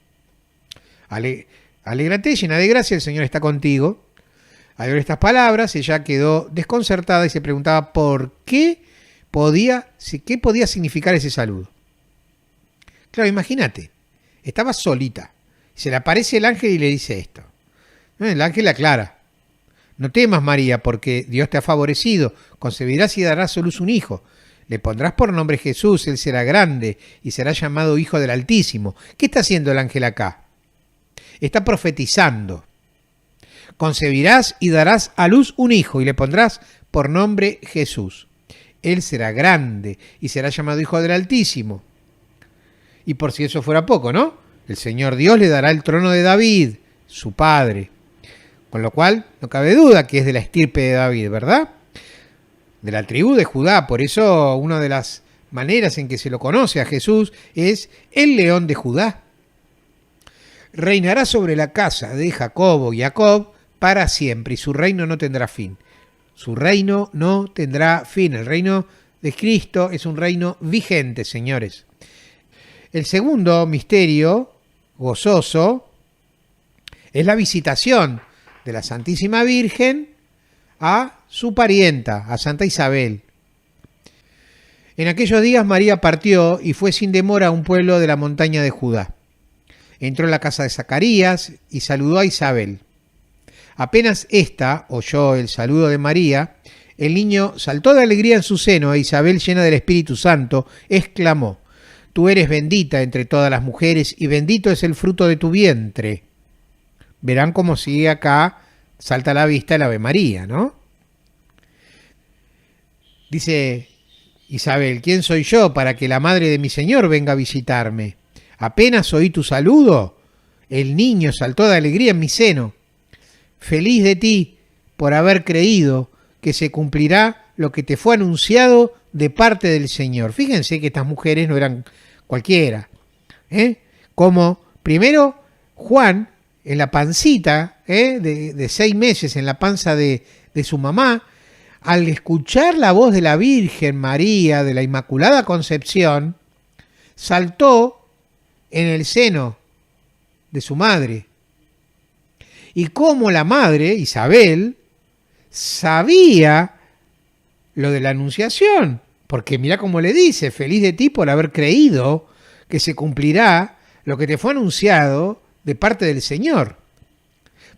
Alégrate, llena de gracia, el Señor está contigo. Al oír estas palabras, ella quedó desconcertada y se preguntaba qué podía significar ese saludo. Claro, imagínate, estaba solita. Se le aparece el ángel y le dice esto. El ángel le aclara: No temas, María, porque Dios te ha favorecido. Concebirás y darás a luz un hijo. Le pondrás por nombre Jesús. Él será grande y será llamado Hijo del Altísimo. ¿Qué está haciendo el ángel acá? Está profetizando. Concebirás y darás a luz un hijo y le pondrás por nombre Jesús. Él será grande y será llamado Hijo del Altísimo. Y por si eso fuera poco, ¿no? El Señor Dios le dará el trono de David, su padre. Con lo cual, no cabe duda que es de la estirpe de David, ¿verdad? De la tribu de Judá. Por eso, una de las maneras en que se lo conoce a Jesús es el león de Judá. Reinará sobre la casa de Jacob para siempre, y su reino no tendrá fin. Su reino no tendrá fin. El reino de Cristo es un reino vigente, señores. El segundo misterio gozoso es la visitación de la Santísima Virgen a su parienta, a Santa Isabel. En aquellos días María partió y fue sin demora a un pueblo de la montaña de Judá. Entró en la casa de Zacarías y saludó a Isabel. Apenas ésta oyó el saludo de María, el niño saltó de alegría en su seno e Isabel, llena del Espíritu Santo, exclamó: Tú eres bendita entre todas las mujeres y bendito es el fruto de tu vientre. Verán cómo sigue acá, salta a la vista el Ave María, ¿no? Dice Isabel: ¿Quién soy yo para que la madre de mi Señor venga a visitarme? Apenas oí tu saludo, el niño saltó de alegría en mi seno. Feliz de ti por haber creído que se cumplirá lo que te fue anunciado de parte del Señor. Fíjense que estas mujeres no eran cualquiera. Como primero Juan, en la pancita de 6 meses, en la panza de su mamá, al escuchar la voz de la Virgen María, de la Inmaculada Concepción, saltó en el seno de su madre. Y como la madre, Isabel, sabía lo de la anunciación, porque mira cómo le dice, feliz de ti por haber creído que se cumplirá lo que te fue anunciado de parte del Señor.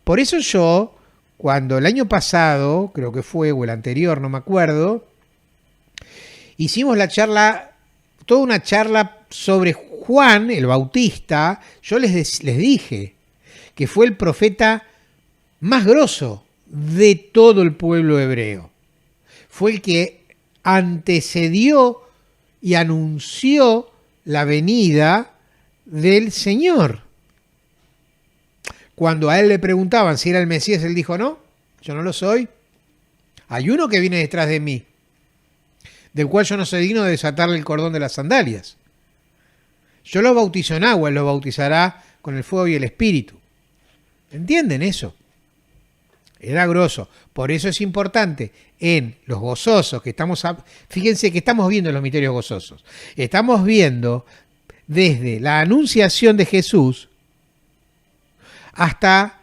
Por eso yo, cuando el año pasado, creo que fue, o el anterior, no me acuerdo, hicimos la charla, toda una charla sobre Juan el Bautista, yo les dije que fue el profeta más grosso de todo el pueblo hebreo. Fue el que antecedió y anunció la venida del Señor. Cuando a él le preguntaban si era el Mesías, él dijo, no, yo no lo soy. Hay uno que viene detrás de mí, del cual yo no soy digno de desatarle el cordón de las sandalias. Yo los bautizo en agua, él los bautizará con el fuego y el espíritu. ¿Entienden eso? Era grosso. Por eso es importante en los gozosos que fíjense que estamos viendo los misterios gozosos. Estamos viendo desde la anunciación de Jesús hasta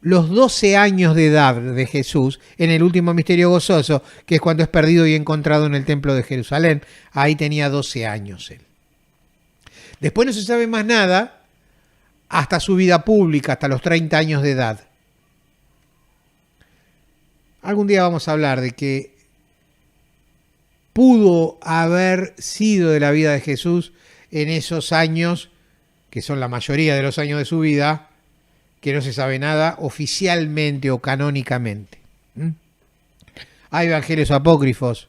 los 12 años de edad de Jesús en el último misterio gozoso, que es cuando es perdido y encontrado en el templo de Jerusalén. Ahí tenía 12 años él. Después no se sabe más nada hasta su vida pública, hasta los 30 años de edad. Algún día vamos a hablar de que pudo haber sido de la vida de Jesús en esos años, que son la mayoría de los años de su vida, que no se sabe nada oficialmente o canónicamente. Hay evangelios apócrifos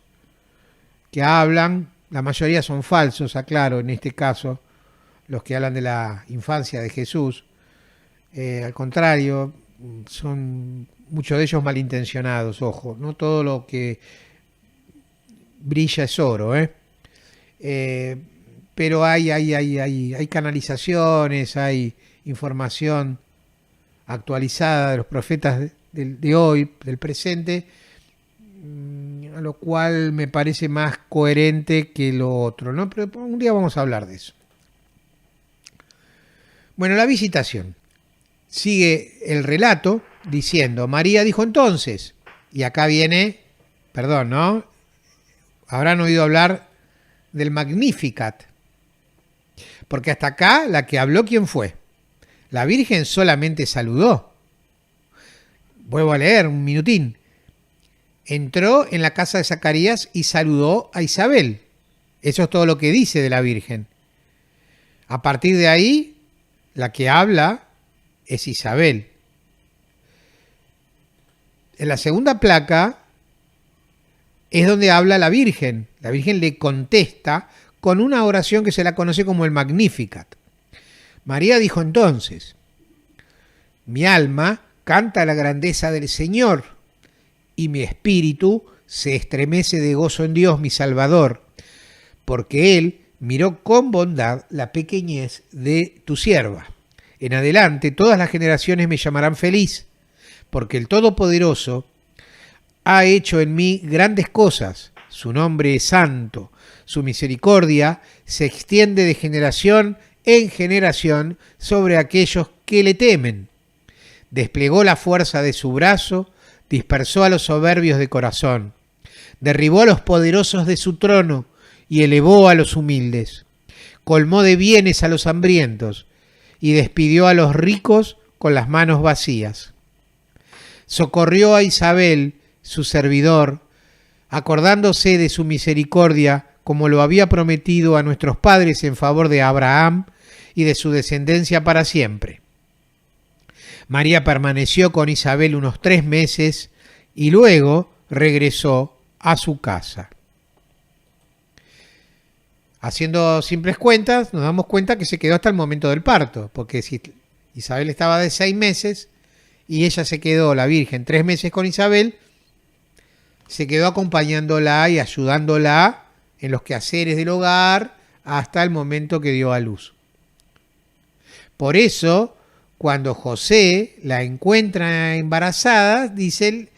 que hablan, la mayoría son falsos, aclaro, en este caso, los que hablan de la infancia de Jesús. Al contrario, son muchos de ellos malintencionados, ojo, no todo lo que brilla es oro, pero hay canalizaciones, hay información actualizada de los profetas de hoy, del presente, a lo cual me parece más coherente que lo otro, ¿no? Pero un día vamos a hablar de eso. Bueno, la visitación. Sigue el relato diciendo, María dijo entonces, y acá viene, perdón, ¿no? Habrán oído hablar del Magnificat, porque hasta acá la que habló, ¿quién fue? La Virgen solamente saludó. Vuelvo a leer un minutín. Entró en la casa de Zacarías y saludó a Isabel. Eso es todo lo que dice de la Virgen. A partir de ahí, la que habla es Isabel. En la segunda placa es donde habla la Virgen. La Virgen le contesta con una oración que se la conoce como el Magnificat. María dijo entonces, mi alma canta la grandeza del Señor y mi espíritu se estremece de gozo en Dios mi Salvador, porque Él miró con bondad la pequeñez de tu sierva. En adelante todas las generaciones me llamarán feliz, porque el Todopoderoso ha hecho en mí grandes cosas. Su nombre es santo, su misericordia se extiende de generación en generación sobre aquellos que le temen. Desplegó la fuerza de su brazo, dispersó a los soberbios de corazón, derribó a los poderosos de su trono y elevó a los humildes. Colmó de bienes a los hambrientos y despidió a los ricos con las manos vacías. Socorrió a Isabel, su servidor, acordándose de su misericordia, como lo había prometido a nuestros padres en favor de Abraham y de su descendencia para siempre. María permaneció con Isabel unos 3 meses y luego regresó a su casa. Haciendo simples cuentas, nos damos cuenta que se quedó hasta el momento del parto, porque si Isabel estaba de 6 meses y ella se quedó, la Virgen, 3 meses con Isabel, se quedó acompañándola y ayudándola en los quehaceres del hogar hasta el momento que dio a luz. Por eso, cuando José la encuentra embarazada, dice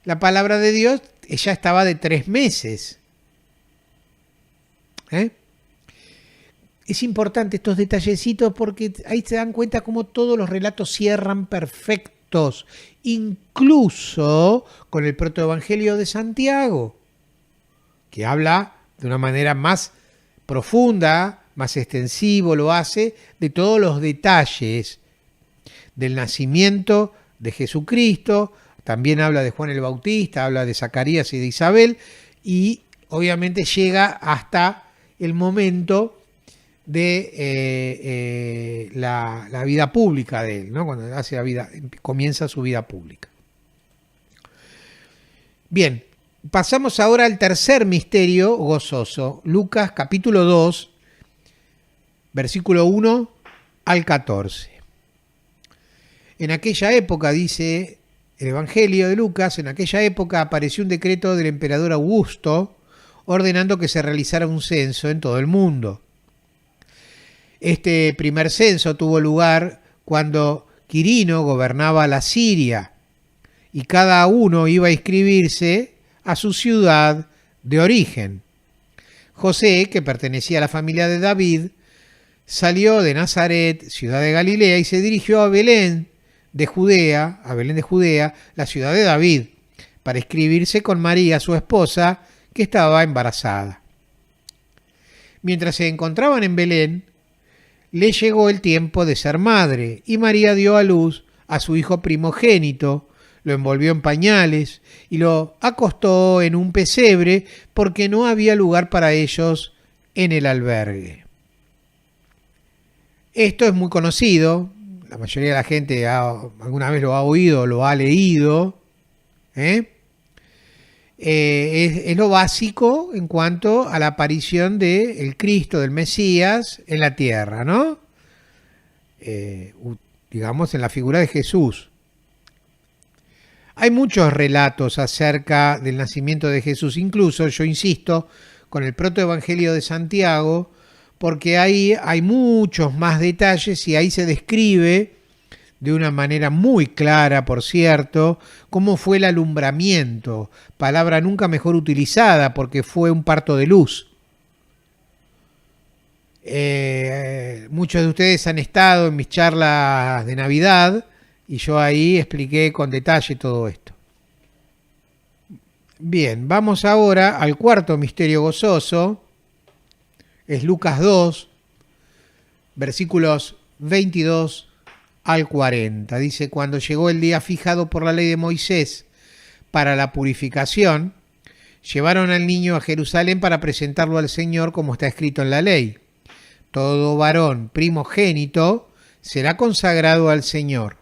la palabra de Dios, ella estaba de 3 meses. Es importante estos detallecitos porque ahí se dan cuenta cómo todos los relatos cierran perfectos, incluso con el protoevangelio de Santiago, que habla de una manera más profunda, más extensivo, lo hace, de todos los detalles del nacimiento de Jesucristo. También habla de Juan el Bautista, habla de Zacarías y de Isabel, y obviamente llega hasta el momento de la vida pública de él, ¿no? Cuando hace comienza su vida pública. Bien, pasamos ahora al tercer misterio gozoso, Lucas capítulo 2, versículo 1 al 14. En aquella época, dice el Evangelio de Lucas, en aquella época apareció un decreto del emperador Augusto ordenando que se realizara un censo en todo el mundo. Este primer censo tuvo lugar cuando Quirino gobernaba la Siria y cada uno iba a inscribirse a su ciudad de origen. José, que pertenecía a la familia de David, salió de Nazaret, ciudad de Galilea, y se dirigió a Belén de Judea, la ciudad de David, para inscribirse con María, su esposa, que estaba embarazada. Mientras se encontraban en Belén, le llegó el tiempo de ser madre, y María dio a luz a su hijo primogénito, lo envolvió en pañales y lo acostó en un pesebre porque no había lugar para ellos en el albergue. Esto es muy conocido, la mayoría de la gente alguna vez lo ha oído, lo ha leído. Es lo básico en cuanto a la aparición del Cristo, del Mesías en la tierra, ¿no? Digamos en la figura de Jesús. Hay muchos relatos acerca del nacimiento de Jesús, incluso, yo insisto, con el protoevangelio de Santiago, porque ahí hay muchos más detalles y ahí se describe de una manera muy clara, por cierto, cómo fue el alumbramiento, palabra nunca mejor utilizada porque fue un parto de luz. Muchos de ustedes han estado en mis charlas de Navidad y yo ahí expliqué con detalle todo esto. Bien, vamos ahora al cuarto misterio gozoso, es Lucas 2, versículos 22 al 40. Dice, cuando llegó el día fijado por la ley de Moisés para la purificación, llevaron al niño a Jerusalén para presentarlo al Señor como está escrito en la ley. Todo varón primogénito será consagrado al Señor.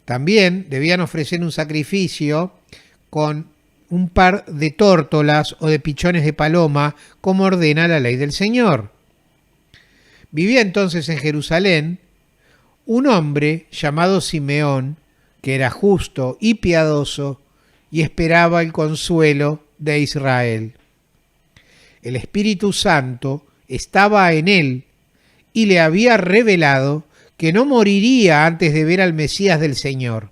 También debían ofrecer un sacrificio con un par de tórtolas o de pichones de paloma, como ordena la ley del Señor. Vivía entonces en Jerusalén un hombre llamado Simeón, que era justo y piadoso y esperaba el consuelo de Israel. El Espíritu Santo estaba en él y le había revelado que no moriría antes de ver al Mesías del Señor.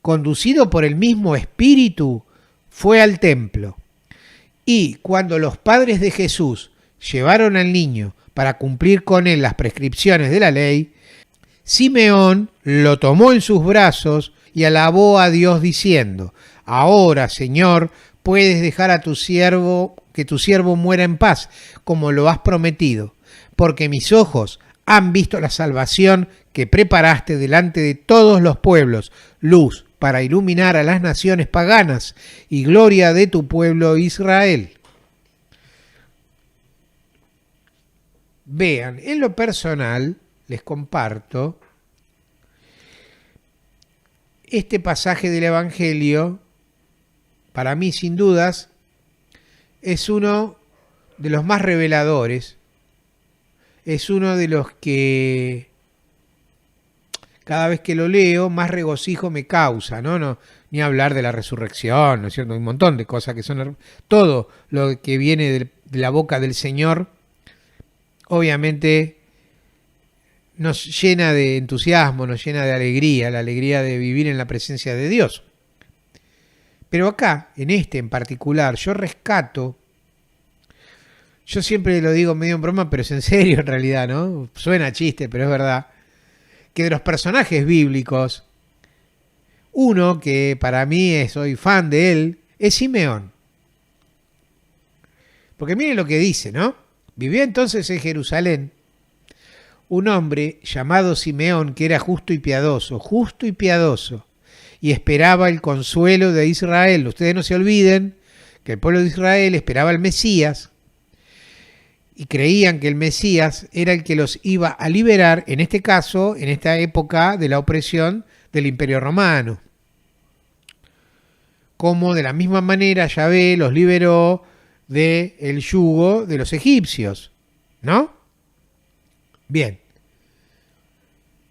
Conducido por el mismo Espíritu, fue al templo. Y cuando los padres de Jesús llevaron al niño para cumplir con él las prescripciones de la ley, Simeón lo tomó en sus brazos y alabó a Dios diciendo, ahora, Señor, puedes dejar a tu siervo, que tu siervo muera en paz, como lo has prometido, porque mis ojos han visto la salvación que preparaste delante de todos los pueblos, luz para iluminar a las naciones paganas y gloria de tu pueblo Israel. Vean, en lo personal, les comparto, este pasaje del Evangelio, para mí sin dudas, es uno de los más reveladores, es uno de los que cada vez que lo leo más regocijo me causa, ¿no? ni hablar de la resurrección, ¿no es cierto? Hay un montón de cosas que son todo lo que viene de la boca del Señor, obviamente nos llena de entusiasmo, nos llena de alegría, la alegría de vivir en la presencia de Dios. Pero acá, en este en particular, yo rescato, yo siempre lo digo medio en broma, pero es en serio en realidad, ¿no? Suena chiste, pero es verdad, que de los personajes bíblicos, uno que para mí soy fan de él, es Simeón. Porque miren lo que dice, ¿no? Vivía entonces en Jerusalén un hombre llamado Simeón que era justo y piadoso, y esperaba el consuelo de Israel. Ustedes no se olviden que el pueblo de Israel esperaba al Mesías y creían que el Mesías era el que los iba a liberar, en este caso, en esta época de la opresión del Imperio Romano. Como de la misma manera Yahvé los liberó del yugo de los egipcios, ¿no? Bien.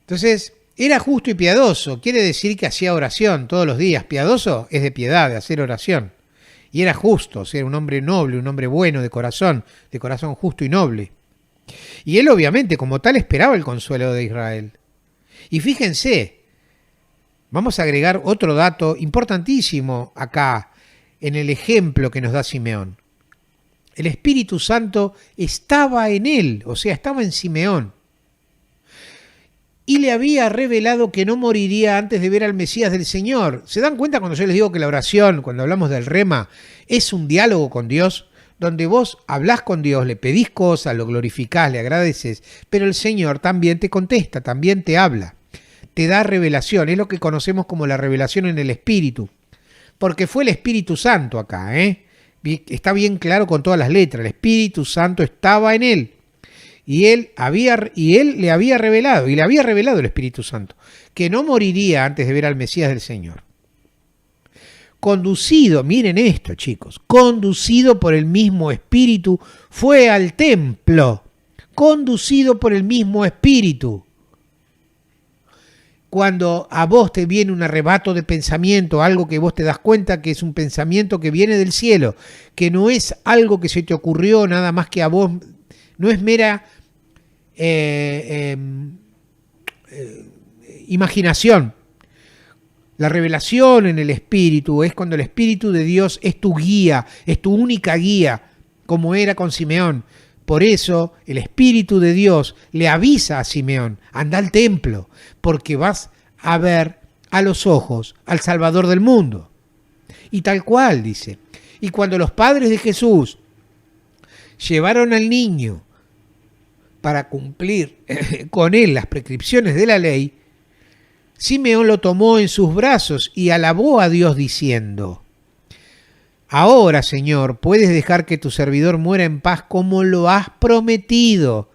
Entonces, era justo y piadoso, quiere decir que hacía oración todos los días. Piadoso es de piedad, de hacer oración. Y era justo, o sea, era un hombre noble, un hombre bueno de corazón justo y noble. Y él obviamente como tal esperaba el consuelo de Israel. Y fíjense, vamos a agregar otro dato importantísimo acá, en el ejemplo que nos da Simeón. El Espíritu Santo estaba en él, o sea, estaba en Simeón. Y le había revelado que no moriría antes de ver al Mesías del Señor. ¿Se dan cuenta cuando yo les digo que la oración, cuando hablamos del rema, es un diálogo con Dios? Donde vos hablás con Dios, le pedís cosas, lo glorificás, le agradeces, pero el Señor también te contesta, también te habla, te da revelación. Es lo que conocemos como la revelación en el Espíritu. Porque fue el Espíritu Santo acá, ¿eh? Está bien claro con todas las letras. El Espíritu Santo estaba en él. Y él le había revelado, y le había revelado el Espíritu Santo, que no moriría antes de ver al Mesías del Señor. Conducido, miren esto, chicos, conducido por el mismo Espíritu, fue al templo, conducido por el mismo Espíritu. Cuando a vos te viene un arrebato de pensamiento, algo que vos te das cuenta que es un pensamiento que viene del cielo, que no es algo que se te ocurrió nada más que a vos, no es mera imaginación. La revelación en el Espíritu es cuando el Espíritu de Dios es tu guía, es tu única guía, como era con Simeón. Por eso el Espíritu de Dios le avisa a Simeón, anda al templo, porque vas a ver a los ojos al Salvador del mundo. Y tal cual, dice. Y cuando los padres de Jesús llevaron al niño para cumplir con él las prescripciones de la ley, Simeón lo tomó en sus brazos y alabó a Dios diciendo: Ahora, Señor, puedes dejar que tu servidor muera en paz como lo has prometido,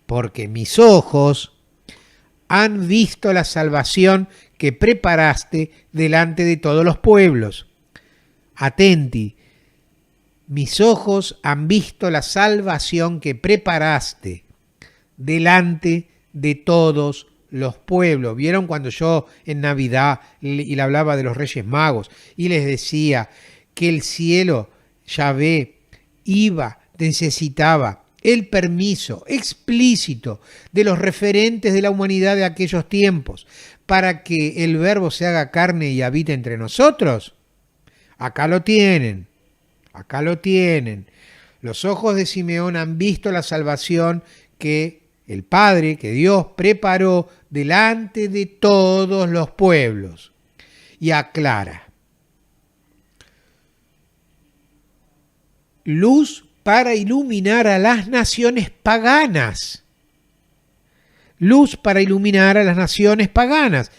porque mis ojos han visto la salvación que preparaste delante de todos los pueblos. Atenti, mis ojos han visto la salvación que preparaste delante de todos los pueblos. ¿Vieron cuando yo en Navidad y le hablaba de los Reyes Magos y les decía que el cielo, Yahvé, necesitaba el permiso explícito de los referentes de la humanidad de aquellos tiempos para que el Verbo se haga carne y habite entre nosotros? Acá lo tienen, acá lo tienen. Los ojos de Simeón han visto la salvación que el Padre, que Dios preparó delante de todos los pueblos. Y aclara: luz para iluminar a las naciones paganas. Luz para iluminar a las naciones paganas.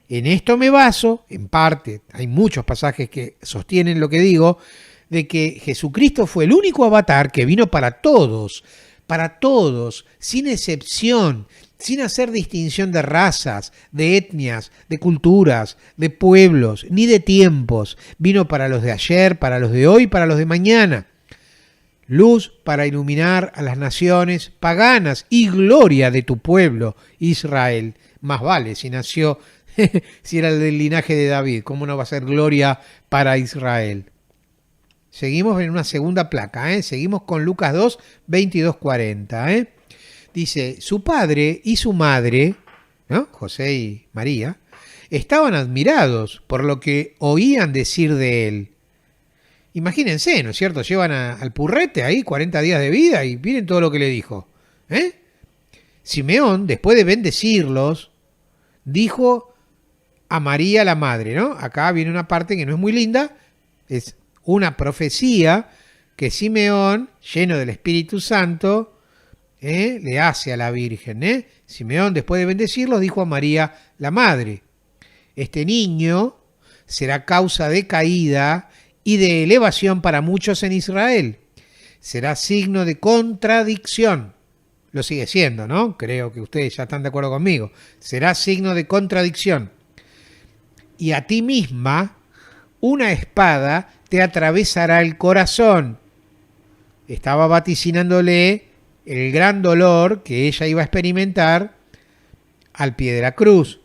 En esto me baso, en parte, hay muchos pasajes que sostienen lo que digo, de que Jesucristo fue el único avatar que vino para todos, sin excepción, sin hacer distinción de razas, de etnias, de culturas, de pueblos, ni de tiempos. Vino para los de ayer, para los de hoy, para los de mañana. Luz para iluminar a las naciones paganas y gloria de tu pueblo, Israel. Más vale si nació si era del linaje de David, ¿cómo no va a ser gloria para Israel? Seguimos en una segunda placa, seguimos con Lucas 2, 22, 40. Dice, su padre y su madre, ¿no? José y María, estaban admirados por lo que oían decir de él. Imagínense, ¿no es cierto? Llevan al purrete ahí 40 días de vida y miren todo lo que le dijo. Simeón, después de bendecirlos, dijo a María la madre, ¿no? Acá viene una parte que no es muy linda, es una profecía que Simeón, lleno del Espíritu Santo, le hace a la Virgen. Simeón, después de bendecirlos, dijo a María la madre, este niño será causa de caída y de elevación para muchos en Israel. Será signo de contradicción. Lo sigue siendo, ¿no? Creo que ustedes ya están de acuerdo conmigo. Será signo de contradicción. Y a ti misma una espada te atravesará el corazón. Estaba vaticinándole el gran dolor que ella iba a experimentar al pie de la cruz.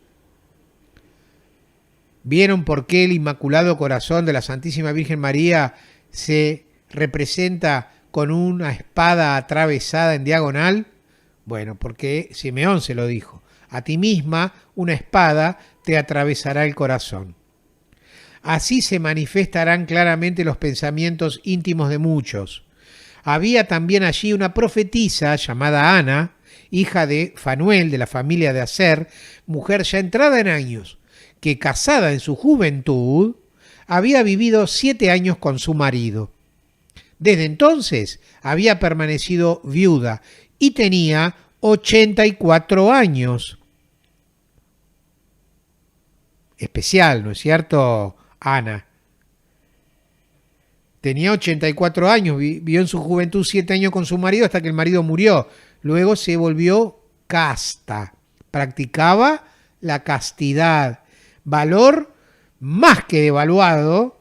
¿Vieron por qué el Inmaculado Corazón de la Santísima Virgen María se representa con una espada atravesada en diagonal? Bueno, porque Simeón se lo dijo. A ti misma una espada te atravesará el corazón. Así se manifestarán claramente los pensamientos íntimos de muchos. Había también allí una profetisa llamada Ana, hija de Fanuel, de la familia de Aser, mujer ya entrada en años, que casada en su juventud, había vivido 7 años con su marido. Desde entonces había permanecido viuda y tenía 84 años. Especial, ¿no es cierto, Ana? Tenía 84 años, vivió en su juventud 7 años con su marido hasta que el marido murió. Luego se volvió casta, practicaba la castidad, valor más que devaluado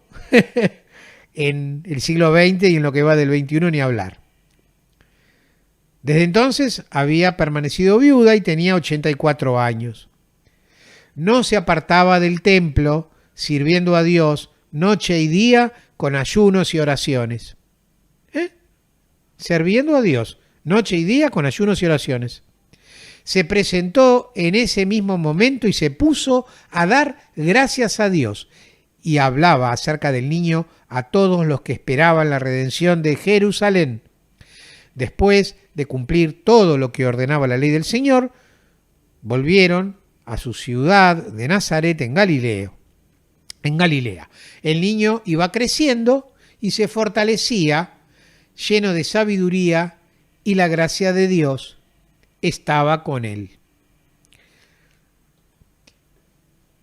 en el siglo XX y en lo que va del XXI ni hablar. Desde entonces había permanecido viuda y tenía 84 años. No se apartaba del templo, sirviendo a Dios noche y día con ayunos y oraciones. Sirviendo a Dios noche y día con ayunos y oraciones. Se presentó en ese mismo momento y se puso a dar gracias a Dios y hablaba acerca del niño a todos los que esperaban la redención de Jerusalén. Después de cumplir todo lo que ordenaba la ley del Señor, volvieron a su ciudad de Nazaret en Galilea. El niño iba creciendo y se fortalecía, lleno de sabiduría, y la gracia de Dios estaba con él.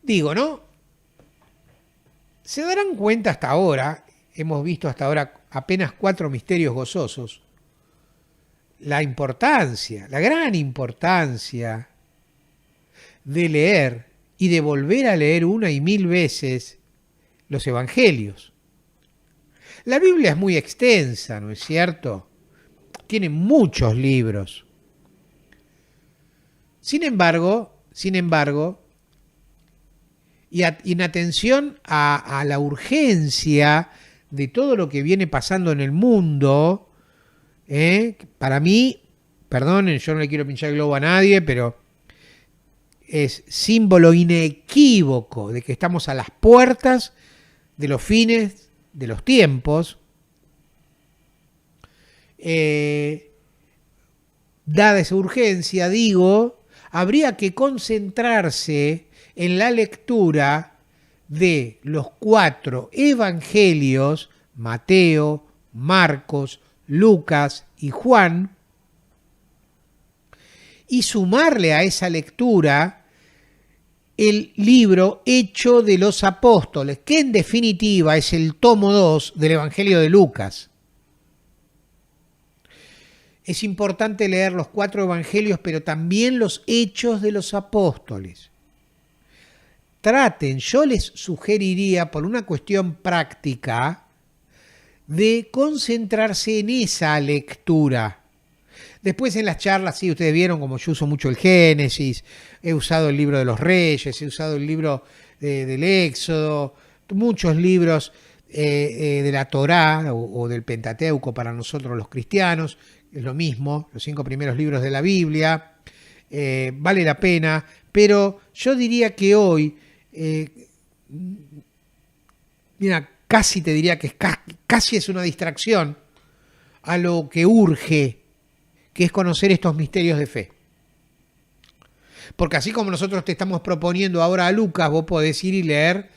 Digo, ¿no? Se darán cuenta hasta ahora, hemos visto hasta ahora apenas 4 misterios gozosos, la importancia, la gran importancia de leer y de volver a leer 1 y 1000 veces los evangelios. La Biblia es muy extensa, ¿no es cierto? Tiene muchos libros. Sin embargo, y en atención a la urgencia de todo lo que viene pasando en el mundo, para mí, perdonen, yo no le quiero pinchar el globo a nadie, pero es símbolo inequívoco de que estamos a las puertas de los fines de los tiempos. Dada esa urgencia, digo, habría que concentrarse en la lectura de los 4 evangelios, Mateo, Marcos, Lucas y Juan, y sumarle a esa lectura el libro Hechos de los Apóstoles, que en definitiva es el tomo 2 del Evangelio de Lucas. Es importante leer los 4 evangelios, pero también los Hechos de los Apóstoles. Traten, yo les sugeriría, por una cuestión práctica, de concentrarse en esa lectura, Después en las charlas, sí, ustedes vieron como yo uso mucho el Génesis, he usado el libro de los Reyes, he usado el libro del Éxodo, muchos libros de la Torá o del Pentateuco para nosotros los cristianos, es lo mismo, los 5 primeros libros de la Biblia, vale la pena, pero yo diría que hoy, mira, casi te diría que casi es una distracción a lo que urge, que es conocer estos misterios de fe. Porque así como nosotros te estamos proponiendo ahora a Lucas, vos podés ir y leer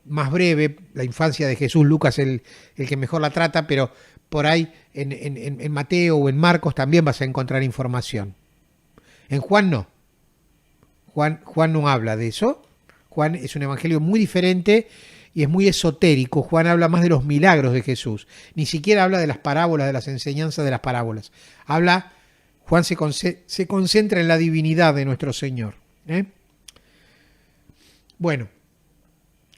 más breve la infancia de Jesús. Lucas es el que mejor la trata, pero por ahí en Mateo o en Marcos también vas a encontrar información. En Juan no. Juan no habla de eso. Juan es un evangelio muy diferente y es muy esotérico. Juan habla más de los milagros de Jesús. Ni siquiera habla de las parábolas, de las enseñanzas de las parábolas. Juan se concentra en la divinidad de nuestro Señor. Bueno,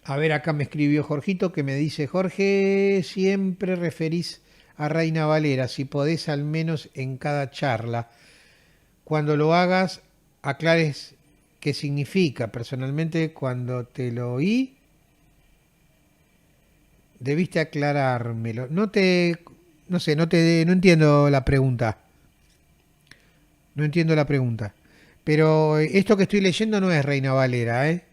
a ver, acá me escribió Jorgito que me dice: Jorge, siempre referís a Reina Valera, si podés al menos en cada charla. Cuando lo hagas, aclares qué significa. Personalmente, cuando te lo oí, debiste aclarármelo. No entiendo la pregunta. No entiendo la pregunta. Pero esto que estoy leyendo no es Reina Valera, ¿eh?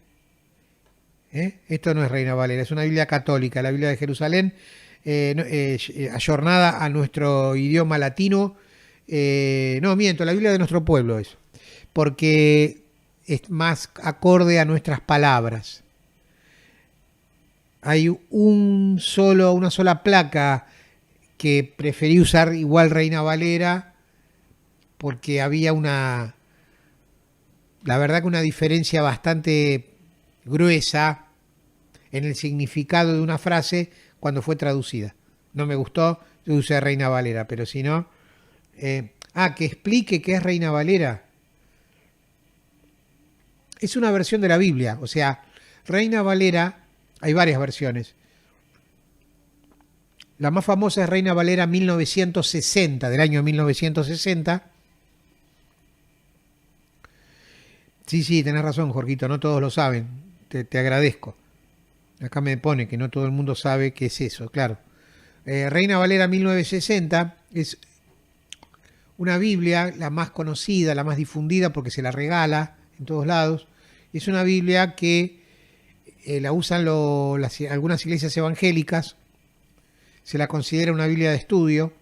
Esto no es Reina Valera, es una Biblia católica, la Biblia de Jerusalén, ayornada a nuestro idioma latino. No, miento, la Biblia de nuestro pueblo es. Porque es más acorde a nuestras palabras. Hay una sola placa que preferí usar igual Reina Valera, porque había la verdad que una diferencia bastante gruesa en el significado de una frase cuando fue traducida. No me gustó, yo usé Reina Valera, pero si no... que explique qué es Reina Valera. Es una versión de la Biblia, o sea, Reina Valera, hay varias versiones. La más famosa es Reina Valera 1960, del año 1960. Sí, tenés razón, Jorgito, no todos lo saben. Te agradezco. Acá me pone que no todo el mundo sabe qué es eso, claro. Reina Valera 1960 es una Biblia, la más conocida, la más difundida, porque se la regala en todos lados. Es una Biblia que la usan algunas iglesias evangélicas. Se la considera una Biblia de estudio.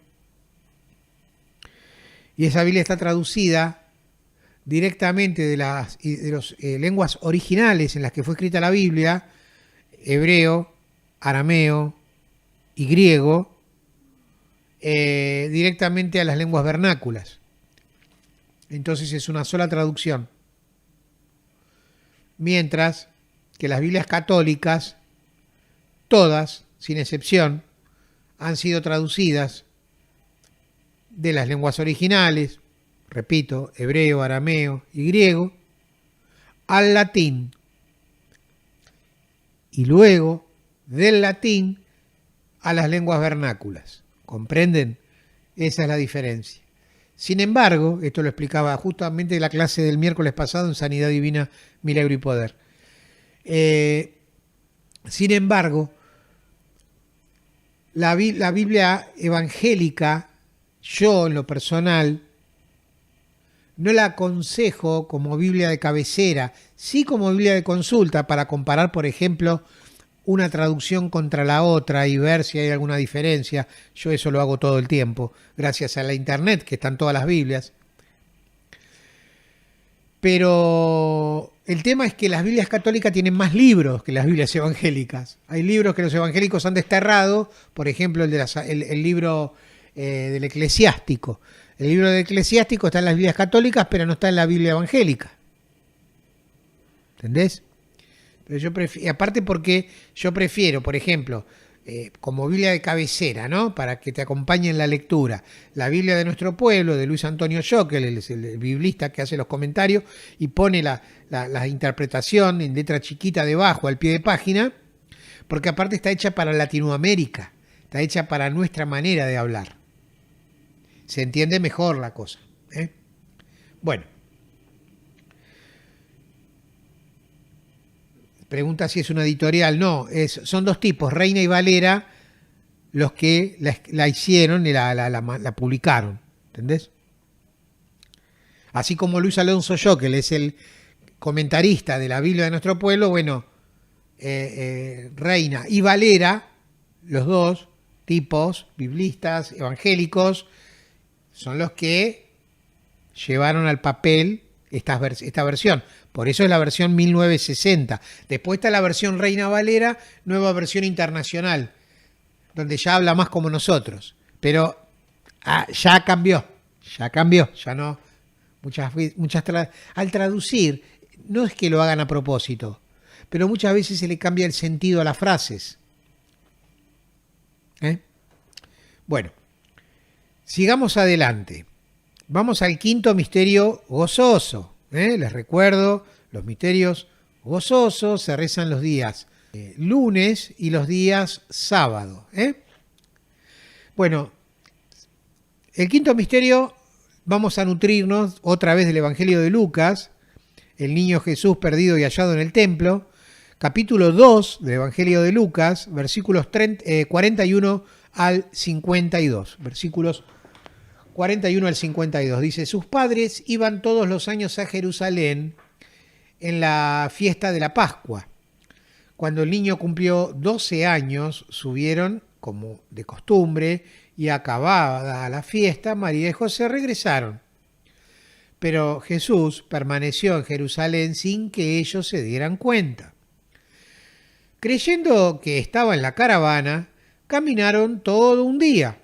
Y esa Biblia está traducida directamente de las lenguas originales en las que fue escrita la Biblia, hebreo, arameo y griego, directamente a las lenguas vernáculas. Entonces es una sola traducción. Mientras que las Biblias católicas, todas, sin excepción, han sido traducidas de las lenguas originales, repito, hebreo, arameo y griego, al latín. Y luego, del latín a las lenguas vernáculas. ¿Comprenden? Esa es la diferencia. Sin embargo, esto lo explicaba justamente en la clase del miércoles pasado en Sanidad Divina, Milagro y Poder. Sin embargo, la Biblia evangélica, yo en lo personal, no la aconsejo como Biblia de cabecera, sí como Biblia de consulta para comparar, por ejemplo, una traducción contra la otra y ver si hay alguna diferencia. Yo eso lo hago todo el tiempo, gracias a la internet, que están todas las Biblias. Pero el tema es que las Biblias católicas tienen más libros que las Biblias evangélicas. Hay libros que los evangélicos han desterrado, por ejemplo el libro del Eclesiástico. El libro del Eclesiástico está en las Biblias católicas, pero no está en la Biblia evangélica. ¿Entendés? Pero aparte porque yo prefiero, por ejemplo, como Biblia de cabecera, ¿no? Para que te acompañe en la lectura, la Biblia de nuestro pueblo, de Luis Antonio Schockel, el biblista que hace los comentarios y pone la interpretación en letra chiquita debajo, al pie de página, porque aparte está hecha para Latinoamérica, está hecha para nuestra manera de hablar. Se entiende mejor la cosa. ¿eh? Bueno, pregunta si es una editorial. No, son dos tipos, Reina y Valera, los que la hicieron y la publicaron. ¿Entendés? Así como Luis Alonso Yockel es el comentarista de la Biblia de nuestro pueblo, bueno, Reina y Valera, los dos tipos biblistas evangélicos, son los que llevaron al papel esta versión. Por eso es la versión 1960. Después está la versión Reina Valera, nueva versión internacional, donde ya habla más como nosotros. Pero ya cambió, ya no. Al traducir, no es que lo hagan a propósito, pero muchas veces se le cambia el sentido a las frases. Bueno, sigamos adelante. Vamos al quinto misterio gozoso. Les recuerdo, los misterios gozosos se rezan los días lunes y los días sábado. Bueno, el quinto misterio, vamos a nutrirnos otra vez del Evangelio de Lucas, el niño Jesús perdido y hallado en el templo, capítulo 2 del Evangelio de Lucas, versículos 41 al 52. Versículos 41 al 52. Dice, sus padres iban todos los años a Jerusalén en la fiesta de la Pascua. Cuando el niño cumplió 12 años, subieron, como de costumbre, y acabada la fiesta, María y José regresaron. Pero Jesús permaneció en Jerusalén sin que ellos se dieran cuenta. Creyendo que estaba en la caravana, caminaron todo un día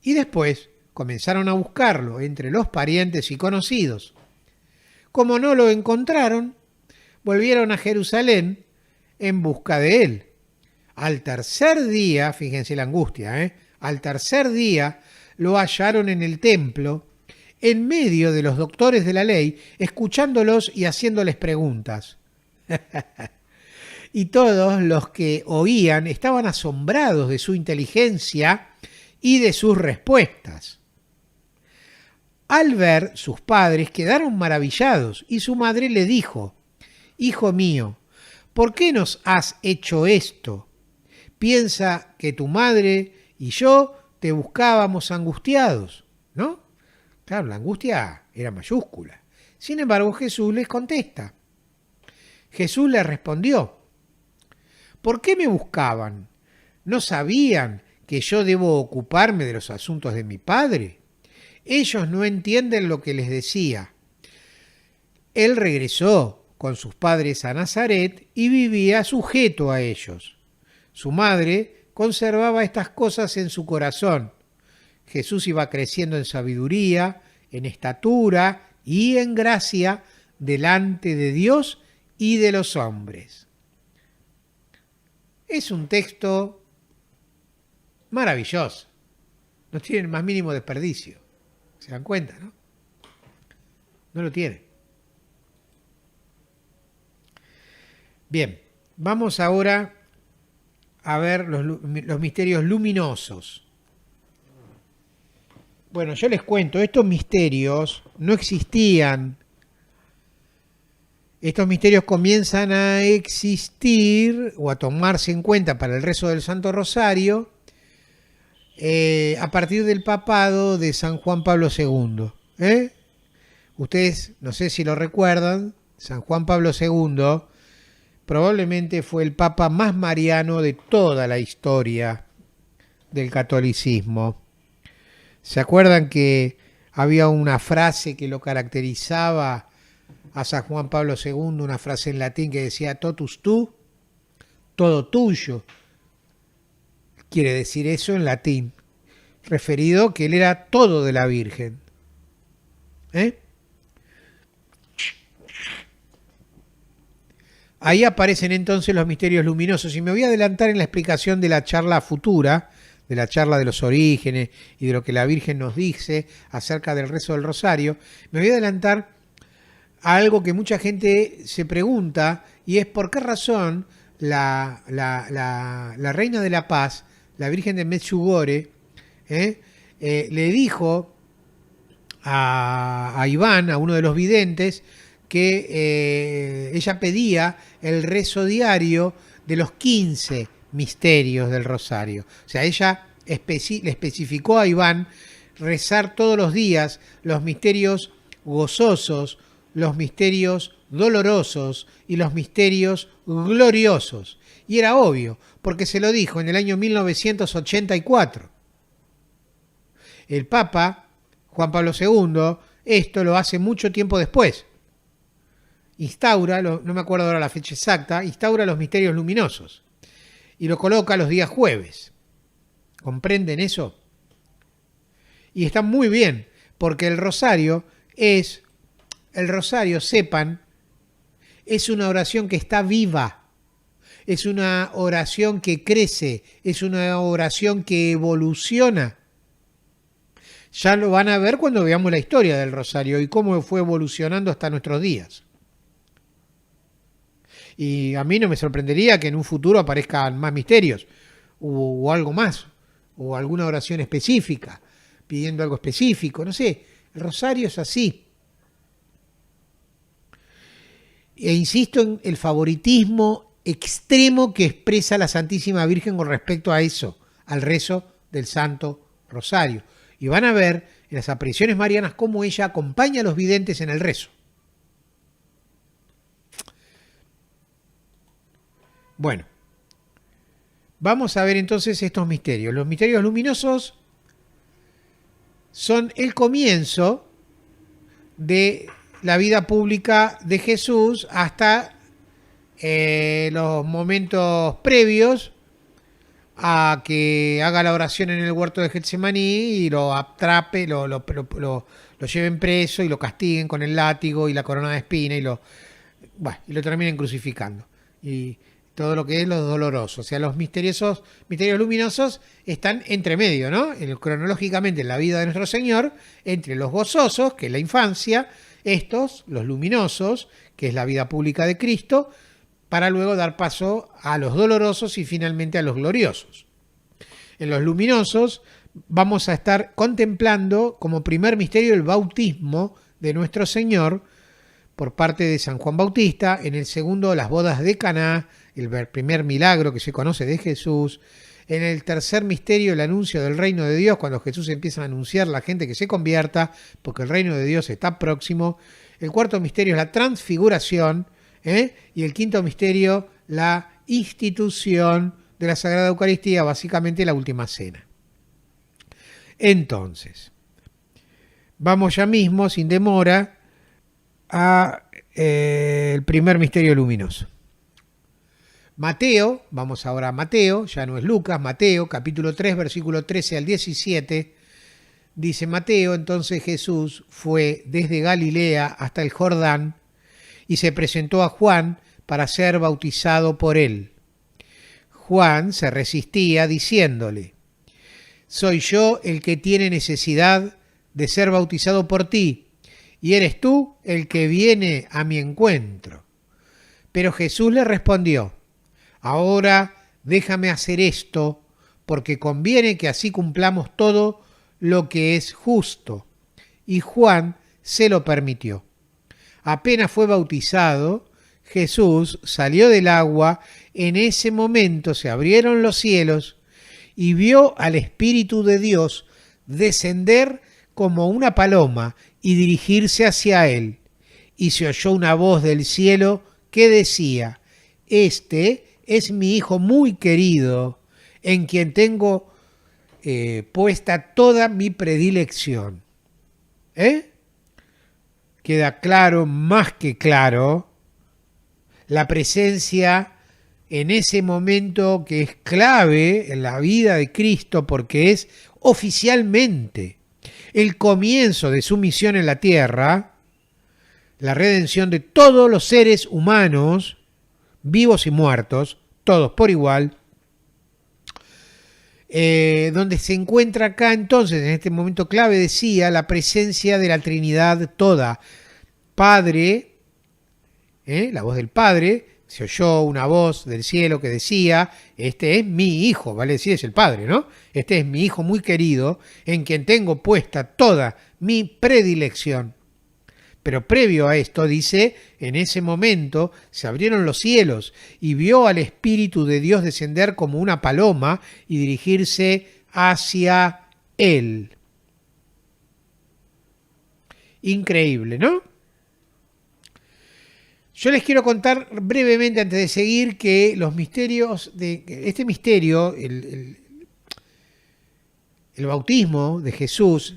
y después comenzaron a buscarlo entre los parientes y conocidos. Como no lo encontraron, volvieron a Jerusalén en busca de él. Al tercer día, fíjense la angustia, al tercer día lo hallaron en el templo, en medio de los doctores de la ley, escuchándolos y haciéndoles preguntas. Y todos los que oían estaban asombrados de su inteligencia y de sus respuestas. Al ver sus padres quedaron maravillados y su madre le dijo, «Hijo mío, ¿por qué nos has hecho esto? Piensa que tu madre y yo te buscábamos angustiados», ¿no? Claro, la angustia era mayúscula. Sin embargo, Jesús les contesta. Jesús les respondió, ¿por qué me buscaban? ¿No sabían que yo debo ocuparme de los asuntos de mi Padre? Ellos no entienden lo que les decía. Él regresó con sus padres a Nazaret y vivía sujeto a ellos. Su madre conservaba estas cosas en su corazón. Jesús iba creciendo en sabiduría, en estatura y en gracia delante de Dios y de los hombres. Es un texto maravilloso. No tiene el más mínimo desperdicio. ¿Se dan cuenta, no? No lo tiene. Bien, vamos ahora a ver los misterios luminosos. Bueno, yo les cuento, estos misterios no existían. Estos misterios comienzan a existir o a tomarse en cuenta para el rezo del Santo Rosario a partir del papado de San Juan Pablo II. Ustedes, no sé si lo recuerdan, San Juan Pablo II probablemente fue el papa más mariano de toda la historia del catolicismo. ¿Se acuerdan que había una frase que lo caracterizaba a San Juan Pablo II, una frase en latín que decía totus tu, todo tuyo? Quiere decir eso en latín, referido que él era todo de la Virgen. Ahí aparecen entonces los misterios luminosos y me voy a adelantar en la explicación de la charla futura, de la charla de los orígenes y de lo que la Virgen nos dice acerca del rezo del Rosario. Me voy a adelantar a algo que mucha gente se pregunta y es por qué razón la Reina de la Paz, la Virgen de Medjugorje, le dijo a Iván, a uno de los videntes, que ella pedía el rezo diario de los 15 misterios del rosario. O sea, ella le especificó a Iván rezar todos los días los misterios gozosos, los misterios dolorosos y los misterios gloriosos. Y era obvio, porque se lo dijo en el año 1984. El Papa Juan Pablo II esto lo hace mucho tiempo después. Instaura, no me acuerdo ahora la fecha exacta, instaura los misterios luminosos y lo coloca los días jueves. ¿Comprenden eso? Y está muy bien, porque el rosario, sepan, es una oración que está viva, es una oración que crece, es una oración que evoluciona. Ya lo van a ver cuando veamos la historia del rosario y cómo fue evolucionando hasta nuestros días. Y a mí no me sorprendería que en un futuro aparezcan más misterios o algo más, o alguna oración específica, pidiendo algo específico, no sé. El rosario es así. E insisto en el favoritismo extremo que expresa la Santísima Virgen con respecto a eso, al rezo del Santo Rosario. Y van a ver en las apariciones marianas cómo ella acompaña a los videntes en el rezo. Bueno, vamos a ver entonces estos misterios. Los misterios luminosos son el comienzo de la vida pública de Jesús hasta los momentos previos a que haga la oración en el huerto de Getsemaní y lo atrape, lo lleven preso y lo castiguen con el látigo y la corona de espina y lo terminen crucificando. Y todo lo que es lo doloroso. O sea, los misterios luminosos están entre medio, ¿no? Cronológicamente en la vida de nuestro Señor, entre los gozosos, que es la infancia, los luminosos, que es la vida pública de Cristo, para luego dar paso a los dolorosos y finalmente a los gloriosos. En los luminosos vamos a estar contemplando como primer misterio el bautismo de nuestro Señor por parte de San Juan Bautista, en el segundo las bodas de Caná, el primer milagro que se conoce de Jesús, en el tercer misterio el anuncio del reino de Dios, cuando Jesús empieza a anunciar a la gente que se convierta, porque el reino de Dios está próximo. El cuarto misterio es la transfiguración, y el quinto misterio, la institución de la Sagrada Eucaristía, básicamente la última cena. Entonces, vamos ya mismo, sin demora, a el primer misterio luminoso. Mateo, vamos ahora a Mateo, ya no es Lucas, Mateo, capítulo 3, versículo 13 al 17, dice Mateo: entonces Jesús fue desde Galilea hasta el Jordán y se presentó a Juan para ser bautizado por él. Juan se resistía diciéndole: soy yo el que tiene necesidad de ser bautizado por ti, y eres tú el que viene a mi encuentro. Pero Jesús le respondió: ahora déjame hacer esto, porque conviene que así cumplamos todo lo que es justo. Y Juan se lo permitió. Apenas fue bautizado, Jesús salió del agua. En ese momento se abrieron los cielos y vio al Espíritu de Dios descender como una paloma y dirigirse hacia él. Y se oyó una voz del cielo que decía: este es mi Hijo muy querido, en quien tengo puesta toda mi predilección. Queda claro, más que claro, la presencia en ese momento que es clave en la vida de Cristo, porque es oficialmente el comienzo de su misión en la tierra, la redención de todos los seres humanos, vivos y muertos, todos por igual, donde se encuentra acá entonces, en este momento clave, decía, la presencia de la Trinidad toda. Padre, la voz del Padre, se oyó una voz del cielo que decía, este es mi hijo, vale decir, es el Padre, ¿no? Este es mi hijo muy querido, en quien tengo puesta toda mi predilección. Pero previo a esto, dice, en ese momento se abrieron los cielos y vio al Espíritu de Dios descender como una paloma y dirigirse hacia él. Increíble, ¿no? Yo les quiero contar brevemente, antes de seguir, que los misterios de este misterio, el bautismo de Jesús,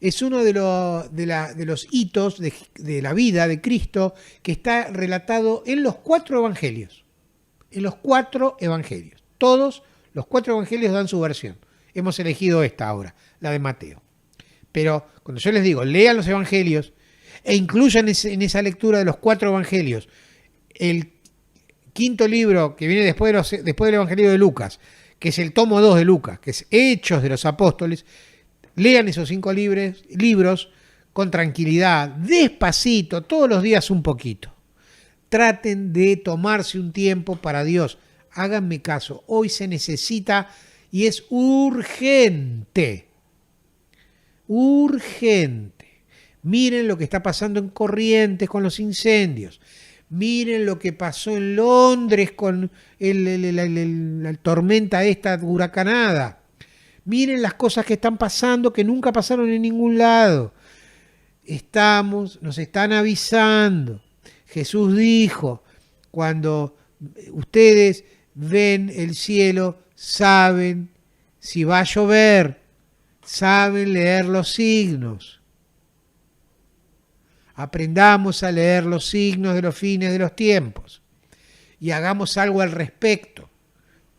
es uno de los hitos de la vida de Cristo que está relatado en los 4 evangelios. En los 4 evangelios. Todos los 4 evangelios dan su versión. Hemos elegido esta ahora, la de Mateo. Pero cuando yo les digo, lean los evangelios e incluyan en esa lectura de los 4 evangelios el 5.º libro que viene después del evangelio de Lucas, que es el tomo 2 de Lucas, que es Hechos de los Apóstoles. Lean esos 5 libros con tranquilidad, despacito, todos los días un poquito. Traten de tomarse un tiempo para Dios. Háganme caso, hoy se necesita y es urgente. Urgente. Miren lo que está pasando en Corrientes con los incendios. Miren lo que pasó en Londres con la tormenta esta huracanada. Miren las cosas que están pasando que nunca pasaron en ningún lado. Nos están avisando. Jesús dijo, cuando ustedes ven el cielo, saben si va a llover, saben leer los signos. Aprendamos a leer los signos de los fines de los tiempos y hagamos algo al respecto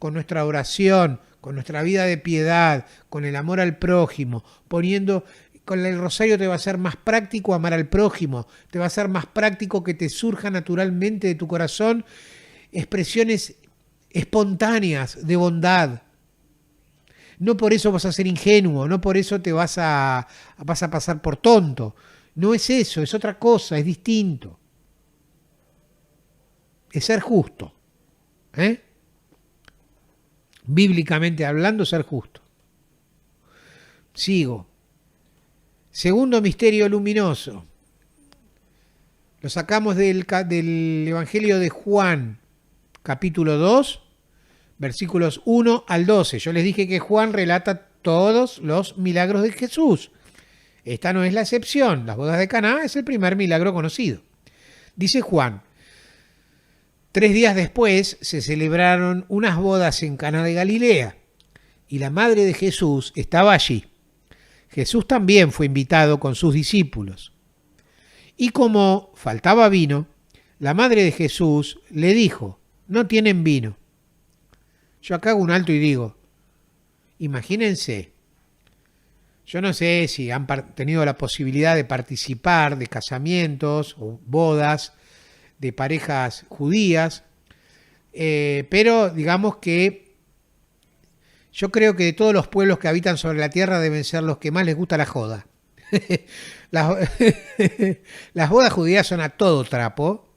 con nuestra oración, con nuestra vida de piedad, con el amor al prójimo, con el rosario te va a ser más práctico amar al prójimo, te va a ser más práctico que te surja naturalmente de tu corazón expresiones espontáneas de bondad. No por eso vas a ser ingenuo, no por eso te vas a pasar por tonto. No es eso, es otra cosa, es distinto. Es ser justo. Bíblicamente hablando, ser justo. Sigo. Segundo misterio luminoso. Lo sacamos del Evangelio de Juan, capítulo 2, versículos 1 al 12. Yo les dije que Juan relata todos los milagros de Jesús. Esta no es la excepción. Las bodas de Caná es el primer milagro conocido. Dice Juan, 3 días después se celebraron unas bodas en Caná de Galilea y la madre de Jesús estaba allí. Jesús también fue invitado con sus discípulos. Y como faltaba vino, la madre de Jesús le dijo, no tienen vino. Yo acá hago un alto y digo, imagínense, yo no sé si han tenido la posibilidad de participar de casamientos o bodas de parejas judías, pero digamos que yo creo que de todos los pueblos que habitan sobre la tierra deben ser los que más les gusta la joda. Las bodas judías son a todo trapo,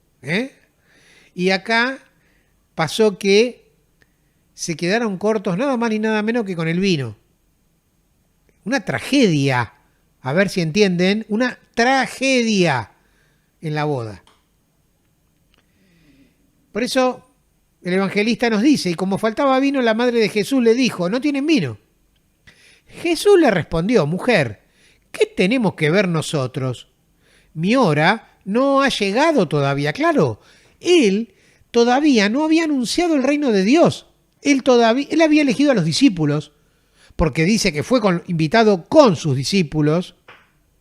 y acá pasó que se quedaron cortos nada más ni nada menos que con el vino. Una tragedia, a ver si entienden, una tragedia en la boda. Por eso el evangelista nos dice, y como faltaba vino, la madre de Jesús le dijo, ¿no tienen vino? Jesús le respondió, mujer, ¿qué tenemos que ver nosotros? Mi hora no ha llegado todavía. Claro, él todavía no había anunciado el reino de Dios. Él había elegido a los discípulos, porque dice que fue invitado con sus discípulos,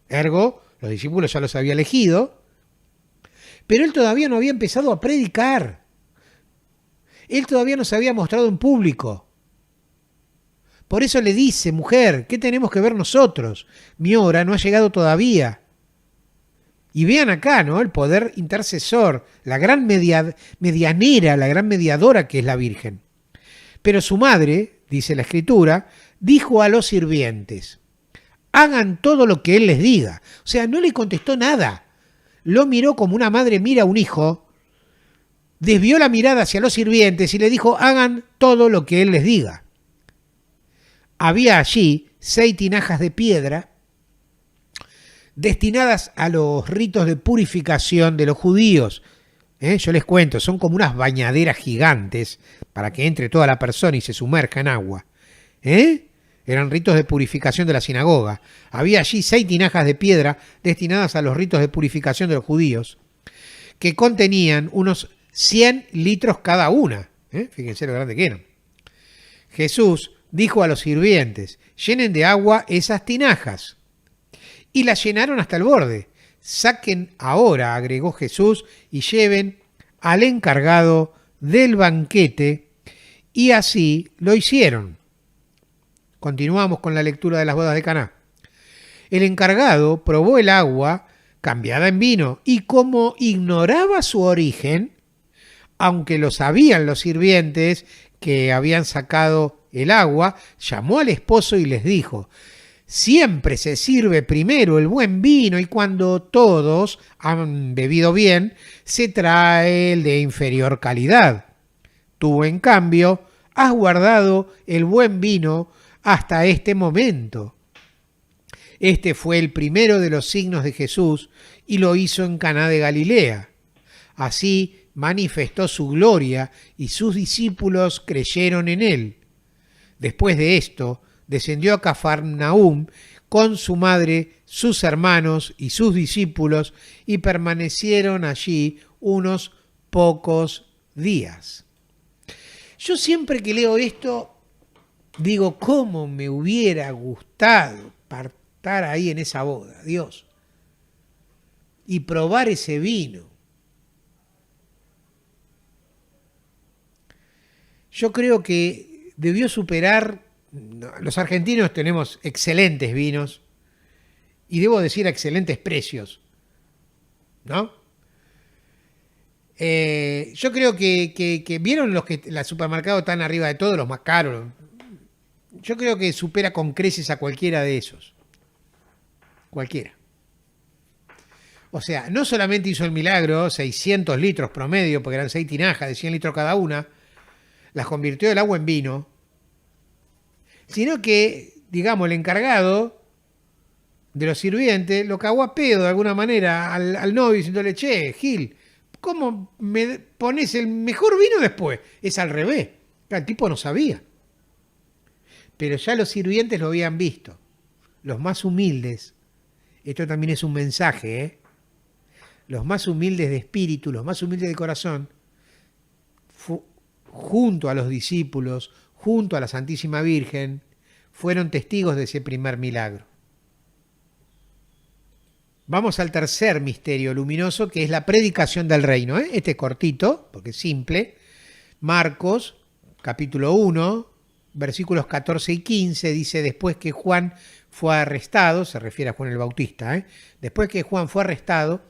ergo, los discípulos ya los había elegido, pero él todavía no había empezado a predicar. Él todavía no se había mostrado en público. Por eso le dice, mujer, ¿qué tenemos que ver nosotros? Mi hora no ha llegado todavía. Y vean acá, ¿no? El poder intercesor, la gran medianera, la gran mediadora que es la Virgen. Pero su madre, dice la Escritura, dijo a los sirvientes, hagan todo lo que él les diga. O sea, no le contestó nada. Lo miró como una madre mira a un hijo desvió la mirada hacia los sirvientes y le dijo, hagan todo lo que él les diga. Había allí 6 tinajas de piedra destinadas a los ritos de purificación de los judíos. Yo les cuento, son como unas bañaderas gigantes para que entre toda la persona y se sumerja en agua. Eran ritos de purificación de la sinagoga. Había allí 6 tinajas de piedra destinadas a los ritos de purificación de los judíos, que contenían unos 100 litros cada una. Fíjense lo grande que eran. Jesús dijo a los sirvientes, llenen de agua esas tinajas. Y las llenaron hasta el borde. Saquen ahora, agregó Jesús, y lleven al encargado del banquete. Y así lo hicieron. Continuamos con la lectura de las bodas de Caná. El encargado probó el agua cambiada en vino y como ignoraba su origen, aunque lo sabían los sirvientes que habían sacado el agua, llamó al esposo y les dijo, siempre se sirve primero el buen vino y cuando todos han bebido bien, se trae el de inferior calidad. Tú, en cambio, has guardado el buen vino hasta este momento. Este fue el primero de los signos de Jesús y lo hizo en Caná de Galilea. Así manifestó su gloria y sus discípulos creyeron en él. Después de esto, descendió a Cafarnaúm con su madre, sus hermanos y sus discípulos y permanecieron allí unos pocos días. Yo siempre que leo esto, digo, ¿cómo me hubiera gustado estar ahí en esa boda, Dios? Y probar ese vino. Yo creo que debió superar. Los argentinos tenemos excelentes vinos y debo decir excelentes precios, ¿no? Yo creo que vieron los que los supermercados están arriba de todos, los más caros. Yo creo que supera con creces a cualquiera de esos. Cualquiera. O sea, no solamente hizo el milagro, 600 litros promedio, porque eran 6 tinajas de 100 litros cada una, las convirtió el agua en vino, sino que, digamos, el encargado de los sirvientes lo cagó a pedo de alguna manera al novio diciéndole, che, Gil, ¿cómo me pones el mejor vino después? Es al revés. El tipo no sabía. Pero ya los sirvientes lo habían visto. Los más humildes, esto también es un mensaje, los más humildes de espíritu, los más humildes de corazón, junto a los discípulos, junto a la Santísima Virgen, fueron testigos de ese primer milagro. Vamos al tercer misterio luminoso, que es la predicación del reino. Este es cortito, porque es simple. Marcos, capítulo 1, versículos 14 y 15, dice, después que Juan fue arrestado, se refiere a Juan el Bautista, después que Juan fue arrestado,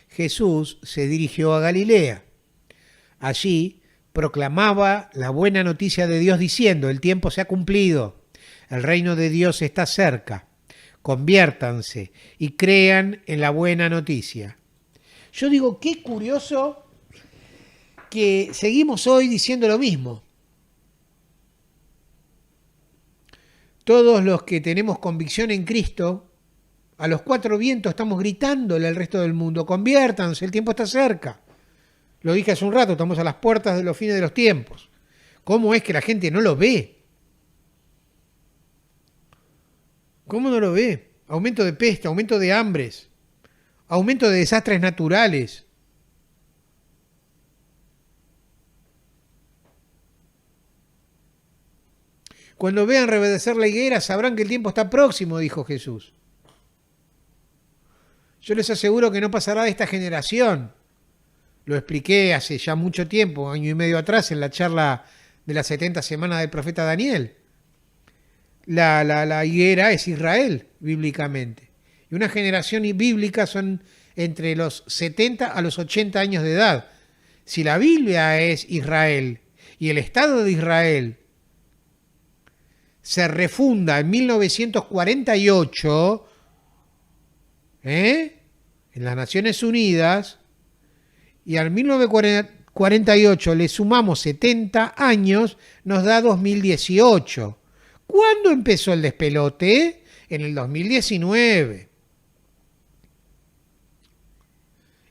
Jesús se dirigió a Galilea. Allí proclamaba la buena noticia de Dios diciendo, el tiempo se ha cumplido, el reino de Dios está cerca, conviértanse y crean en la buena noticia. Yo digo, qué curioso que seguimos hoy diciendo lo mismo. Todos los que tenemos convicción en Cristo, a los 4 vientos estamos gritándole al resto del mundo, conviértanse, el tiempo está cerca. Lo dije hace un rato, estamos a las puertas de los fines de los tiempos. ¿Cómo es que la gente no lo ve? ¿Cómo no lo ve? Aumento de peste, aumento de hambres, aumento de desastres naturales. Cuando vean reverdecer la higuera sabrán que el tiempo está próximo, dijo Jesús. Yo les aseguro que no pasará de esta generación. Lo expliqué hace ya mucho tiempo, año y medio atrás, en la charla de las 70 semanas del profeta Daniel. La higuera es Israel, bíblicamente. Y una generación bíblica son entre los 70 a los 80 años de edad. Si la Biblia es Israel y el Estado de Israel se refunda en 1948, en las Naciones Unidas, y al 48 le sumamos 70 años, nos da 2018. ¿Cuándo empezó el despelote? En el 2019.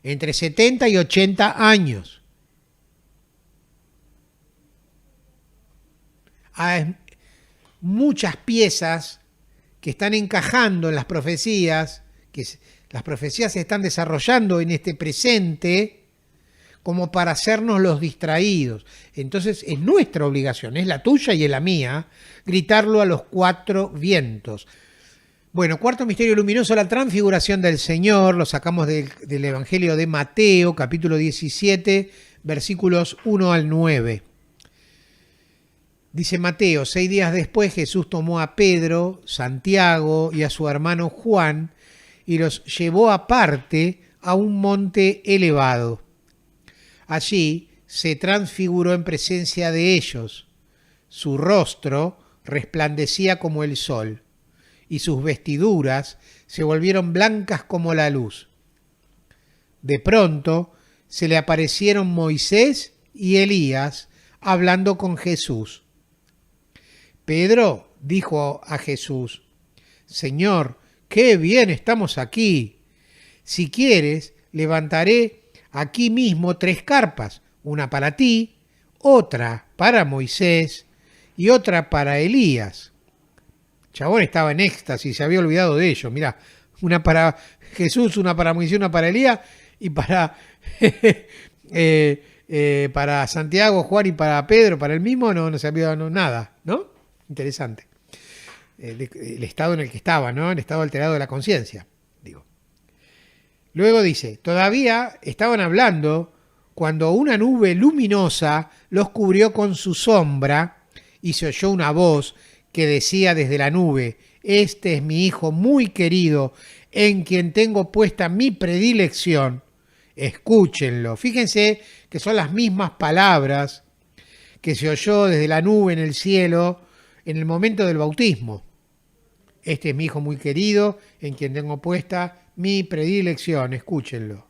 Entre 70 y 80 años. Hay muchas piezas que están encajando en las profecías, las profecías se están desarrollando en este presente, como para hacernos los distraídos. Entonces es nuestra obligación, es la tuya y es la mía, gritarlo a los cuatro vientos. Bueno, cuarto misterio luminoso, la transfiguración del Señor, lo sacamos del Evangelio de Mateo, capítulo 17, versículos 1 al 9. Dice Mateo: 6 días después Jesús tomó a Pedro, Santiago y a su hermano Juan y los llevó aparte a un monte elevado. Allí se transfiguró en presencia de ellos. Su rostro resplandecía como el sol, y sus vestiduras se volvieron blancas como la luz. De pronto se le aparecieron Moisés y Elías hablando con Jesús. Pedro dijo a Jesús: Señor, qué bien estamos aquí. Si quieres, levantaré aquí mismo 3 carpas, una para ti, otra para Moisés y otra para Elías. Chabón estaba en éxtasis, se había olvidado de ello. Mirá, una para Jesús, una para Moisés, una para Elías y para, para Santiago, Juan y para Pedro, para él mismo, no se había olvidado nada, ¿no? Interesante. El estado en el que estaba, ¿no? El estado alterado de la conciencia, digo. Luego dice: todavía estaban hablando cuando una nube luminosa los cubrió con su sombra y se oyó una voz que decía desde la nube: este es mi hijo muy querido, en quien tengo puesta mi predilección. Escúchenlo. Fíjense que son las mismas palabras que se oyó desde la nube en el cielo en el momento del bautismo. Este es mi hijo muy querido, en quien tengo puesta mi predilección. Escúchenlo.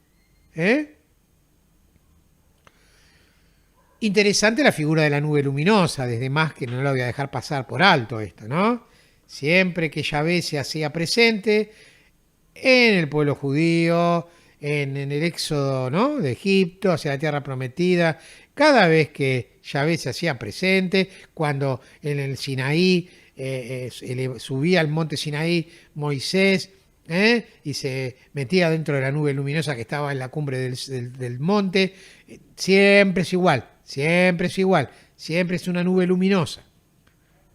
Interesante la figura de la nube luminosa, desde más que no la voy a dejar pasar por alto esto, ¿no? Siempre que Yahvé se hacía presente en el pueblo judío, en el éxodo, ¿no?, de Egipto hacia la tierra prometida, cada vez que Yahvé se hacía presente, cuando en el Sinaí subía al monte Sinaí Moisés, y se metía dentro de la nube luminosa que estaba en la cumbre del monte, siempre es igual, siempre es igual, siempre es una nube luminosa,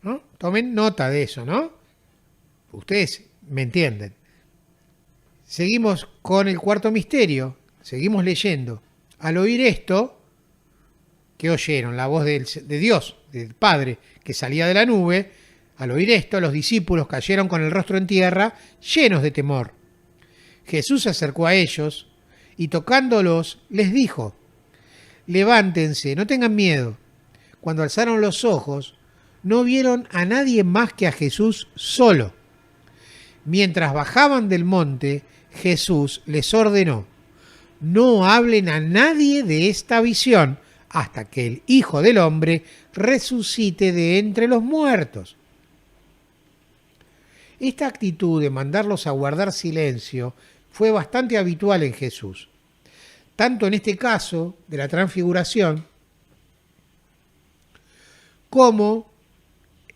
¿no? Tomen nota de eso, ¿no? Ustedes me entienden. Seguimos con el cuarto misterio, seguimos leyendo. Al oír esto, ¿qué oyeron? La voz de Dios, del Padre, que salía de la nube. Al oír esto, los discípulos cayeron con el rostro en tierra, llenos de temor. Jesús se acercó a ellos y tocándolos les dijo: levántense, no tengan miedo. Cuando alzaron los ojos, no vieron a nadie más que a Jesús solo. Mientras bajaban del monte, Jesús les ordenó: no hablen a nadie de esta visión hasta que el Hijo del Hombre resucite de entre los muertos. Esta actitud de mandarlos a guardar silencio fue bastante habitual en Jesús, tanto en este caso de la transfiguración como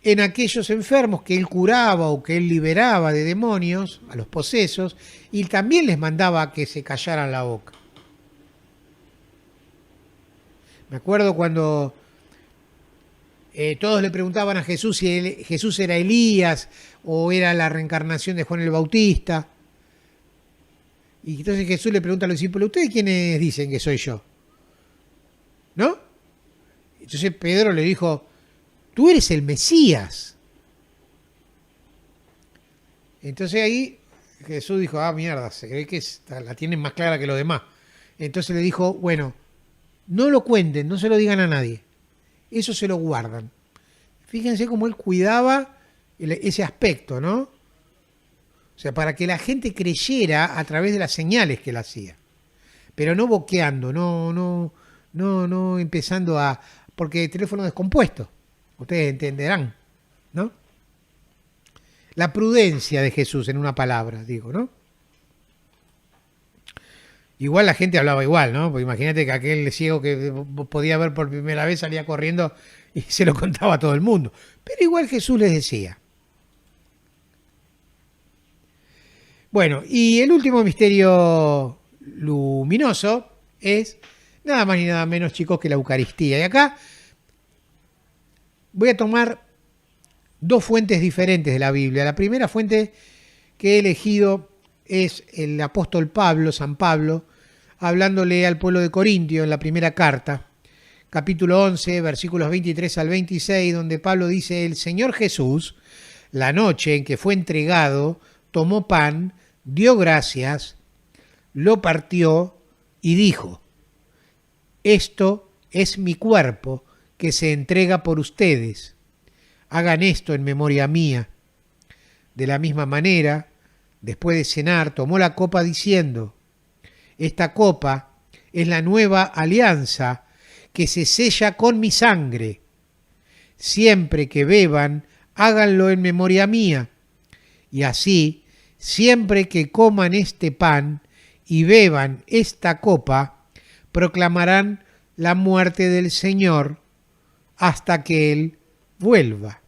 en aquellos enfermos que él curaba o que él liberaba de demonios, a los posesos, y también les mandaba que se callaran la boca. Me acuerdo cuando todos le preguntaban a Jesús si Jesús era Elías o era la reencarnación de Juan el Bautista. Y entonces Jesús le pregunta a los discípulos: ¿ustedes quiénes dicen que soy yo? ¿No? Entonces Pedro le dijo: tú eres el Mesías. Entonces ahí Jesús dijo: ah, mierda, se cree que la tienen más clara que los demás. Entonces le dijo: bueno, no lo cuenten, no se lo digan a nadie. Eso se lo guardan. Fíjense cómo él cuidaba ese aspecto, ¿no? O sea, para que la gente creyera a través de las señales que él hacía. Pero no boqueando, no no empezando a... Porque teléfono descompuesto, ustedes entenderán, ¿no? La prudencia de Jesús, en una palabra, digo, ¿no? Igual la gente hablaba igual, ¿no? Porque imagínate que aquel ciego que podía ver por primera vez salía corriendo y se lo contaba a todo el mundo. Pero igual Jesús les decía. Bueno, y el último misterio luminoso es nada más ni nada menos, chicos, que la Eucaristía. Y acá voy a tomar dos fuentes diferentes de la Biblia. La primera fuente que he elegido es el apóstol Pablo, San Pablo, hablándole al pueblo de Corintio en la primera carta, capítulo 11, versículos 23 al 26, donde Pablo dice: el Señor Jesús, la noche en que fue entregado, tomó pan, dio gracias, lo partió y dijo: esto es mi cuerpo que se entrega por ustedes. Hagan esto en memoria mía. De la misma manera, después de cenar, tomó la copa diciendo: esta copa es la nueva alianza que se sella con mi sangre. Siempre que beban, háganlo en memoria mía. Y así, siempre que coman este pan y beban esta copa, proclamarán la muerte del Señor hasta que Él vuelva.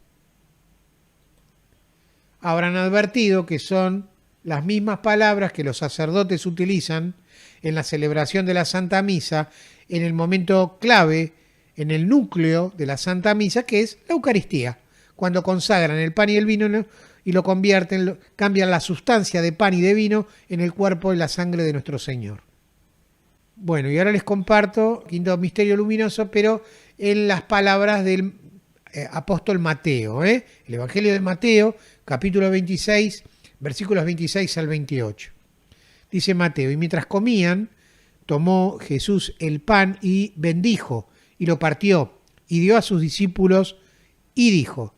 Habrán advertido que son las mismas palabras que los sacerdotes utilizan en la celebración de la Santa Misa, en el momento clave, en el núcleo de la Santa Misa, que es la Eucaristía, cuando consagran el pan y el vino y lo convierten, cambian la sustancia de pan y de vino en el cuerpo y la sangre de nuestro Señor. Bueno, y ahora les comparto quinto misterio luminoso, pero en las palabras del apóstol Mateo, el Evangelio de Mateo, capítulo 26, versículos 26 al 28. Dice Mateo: y mientras comían, tomó Jesús el pan y bendijo, y lo partió, y dio a sus discípulos, y dijo: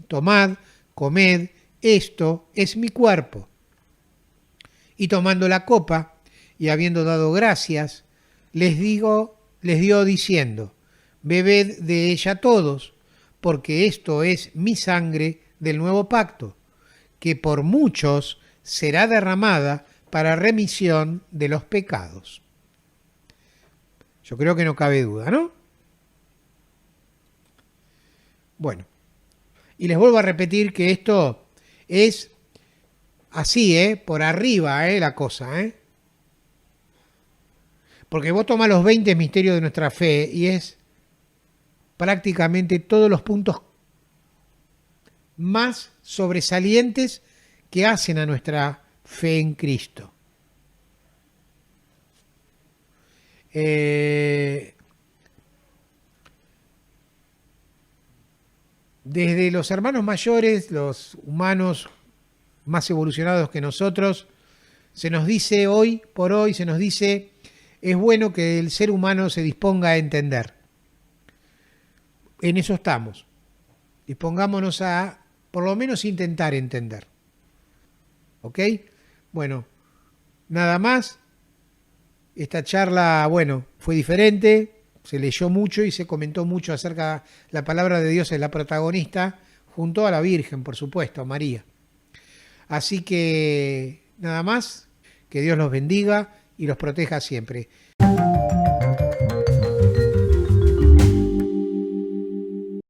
tomad, comed, esto es mi cuerpo. Y tomando la copa, y habiendo dado gracias, les dio diciendo: bebed de ella todos, porque esto es mi sangre del nuevo pacto, que por muchos será derramada para remisión de los pecados. Yo creo que no cabe duda, ¿no? Bueno, y les vuelvo a repetir que esto es así, por arriba, la cosa, Porque vos tomás los 20 misterios de nuestra fe y es prácticamente todos los puntos más sobresalientes que hacen a nuestra fe en Cristo. Desde los hermanos mayores, los humanos más evolucionados que nosotros, se nos dice hoy por hoy, es bueno que el ser humano se disponga a entender. En eso estamos. Dispongámonos a, por lo menos, intentar entender. ¿Ok? Bueno, nada más. Esta charla, fue diferente. Se leyó mucho y se comentó mucho acerca de la palabra de Dios, es la protagonista, junto a la Virgen, por supuesto, a María. Así que, nada más. Que Dios los bendiga y los proteja siempre.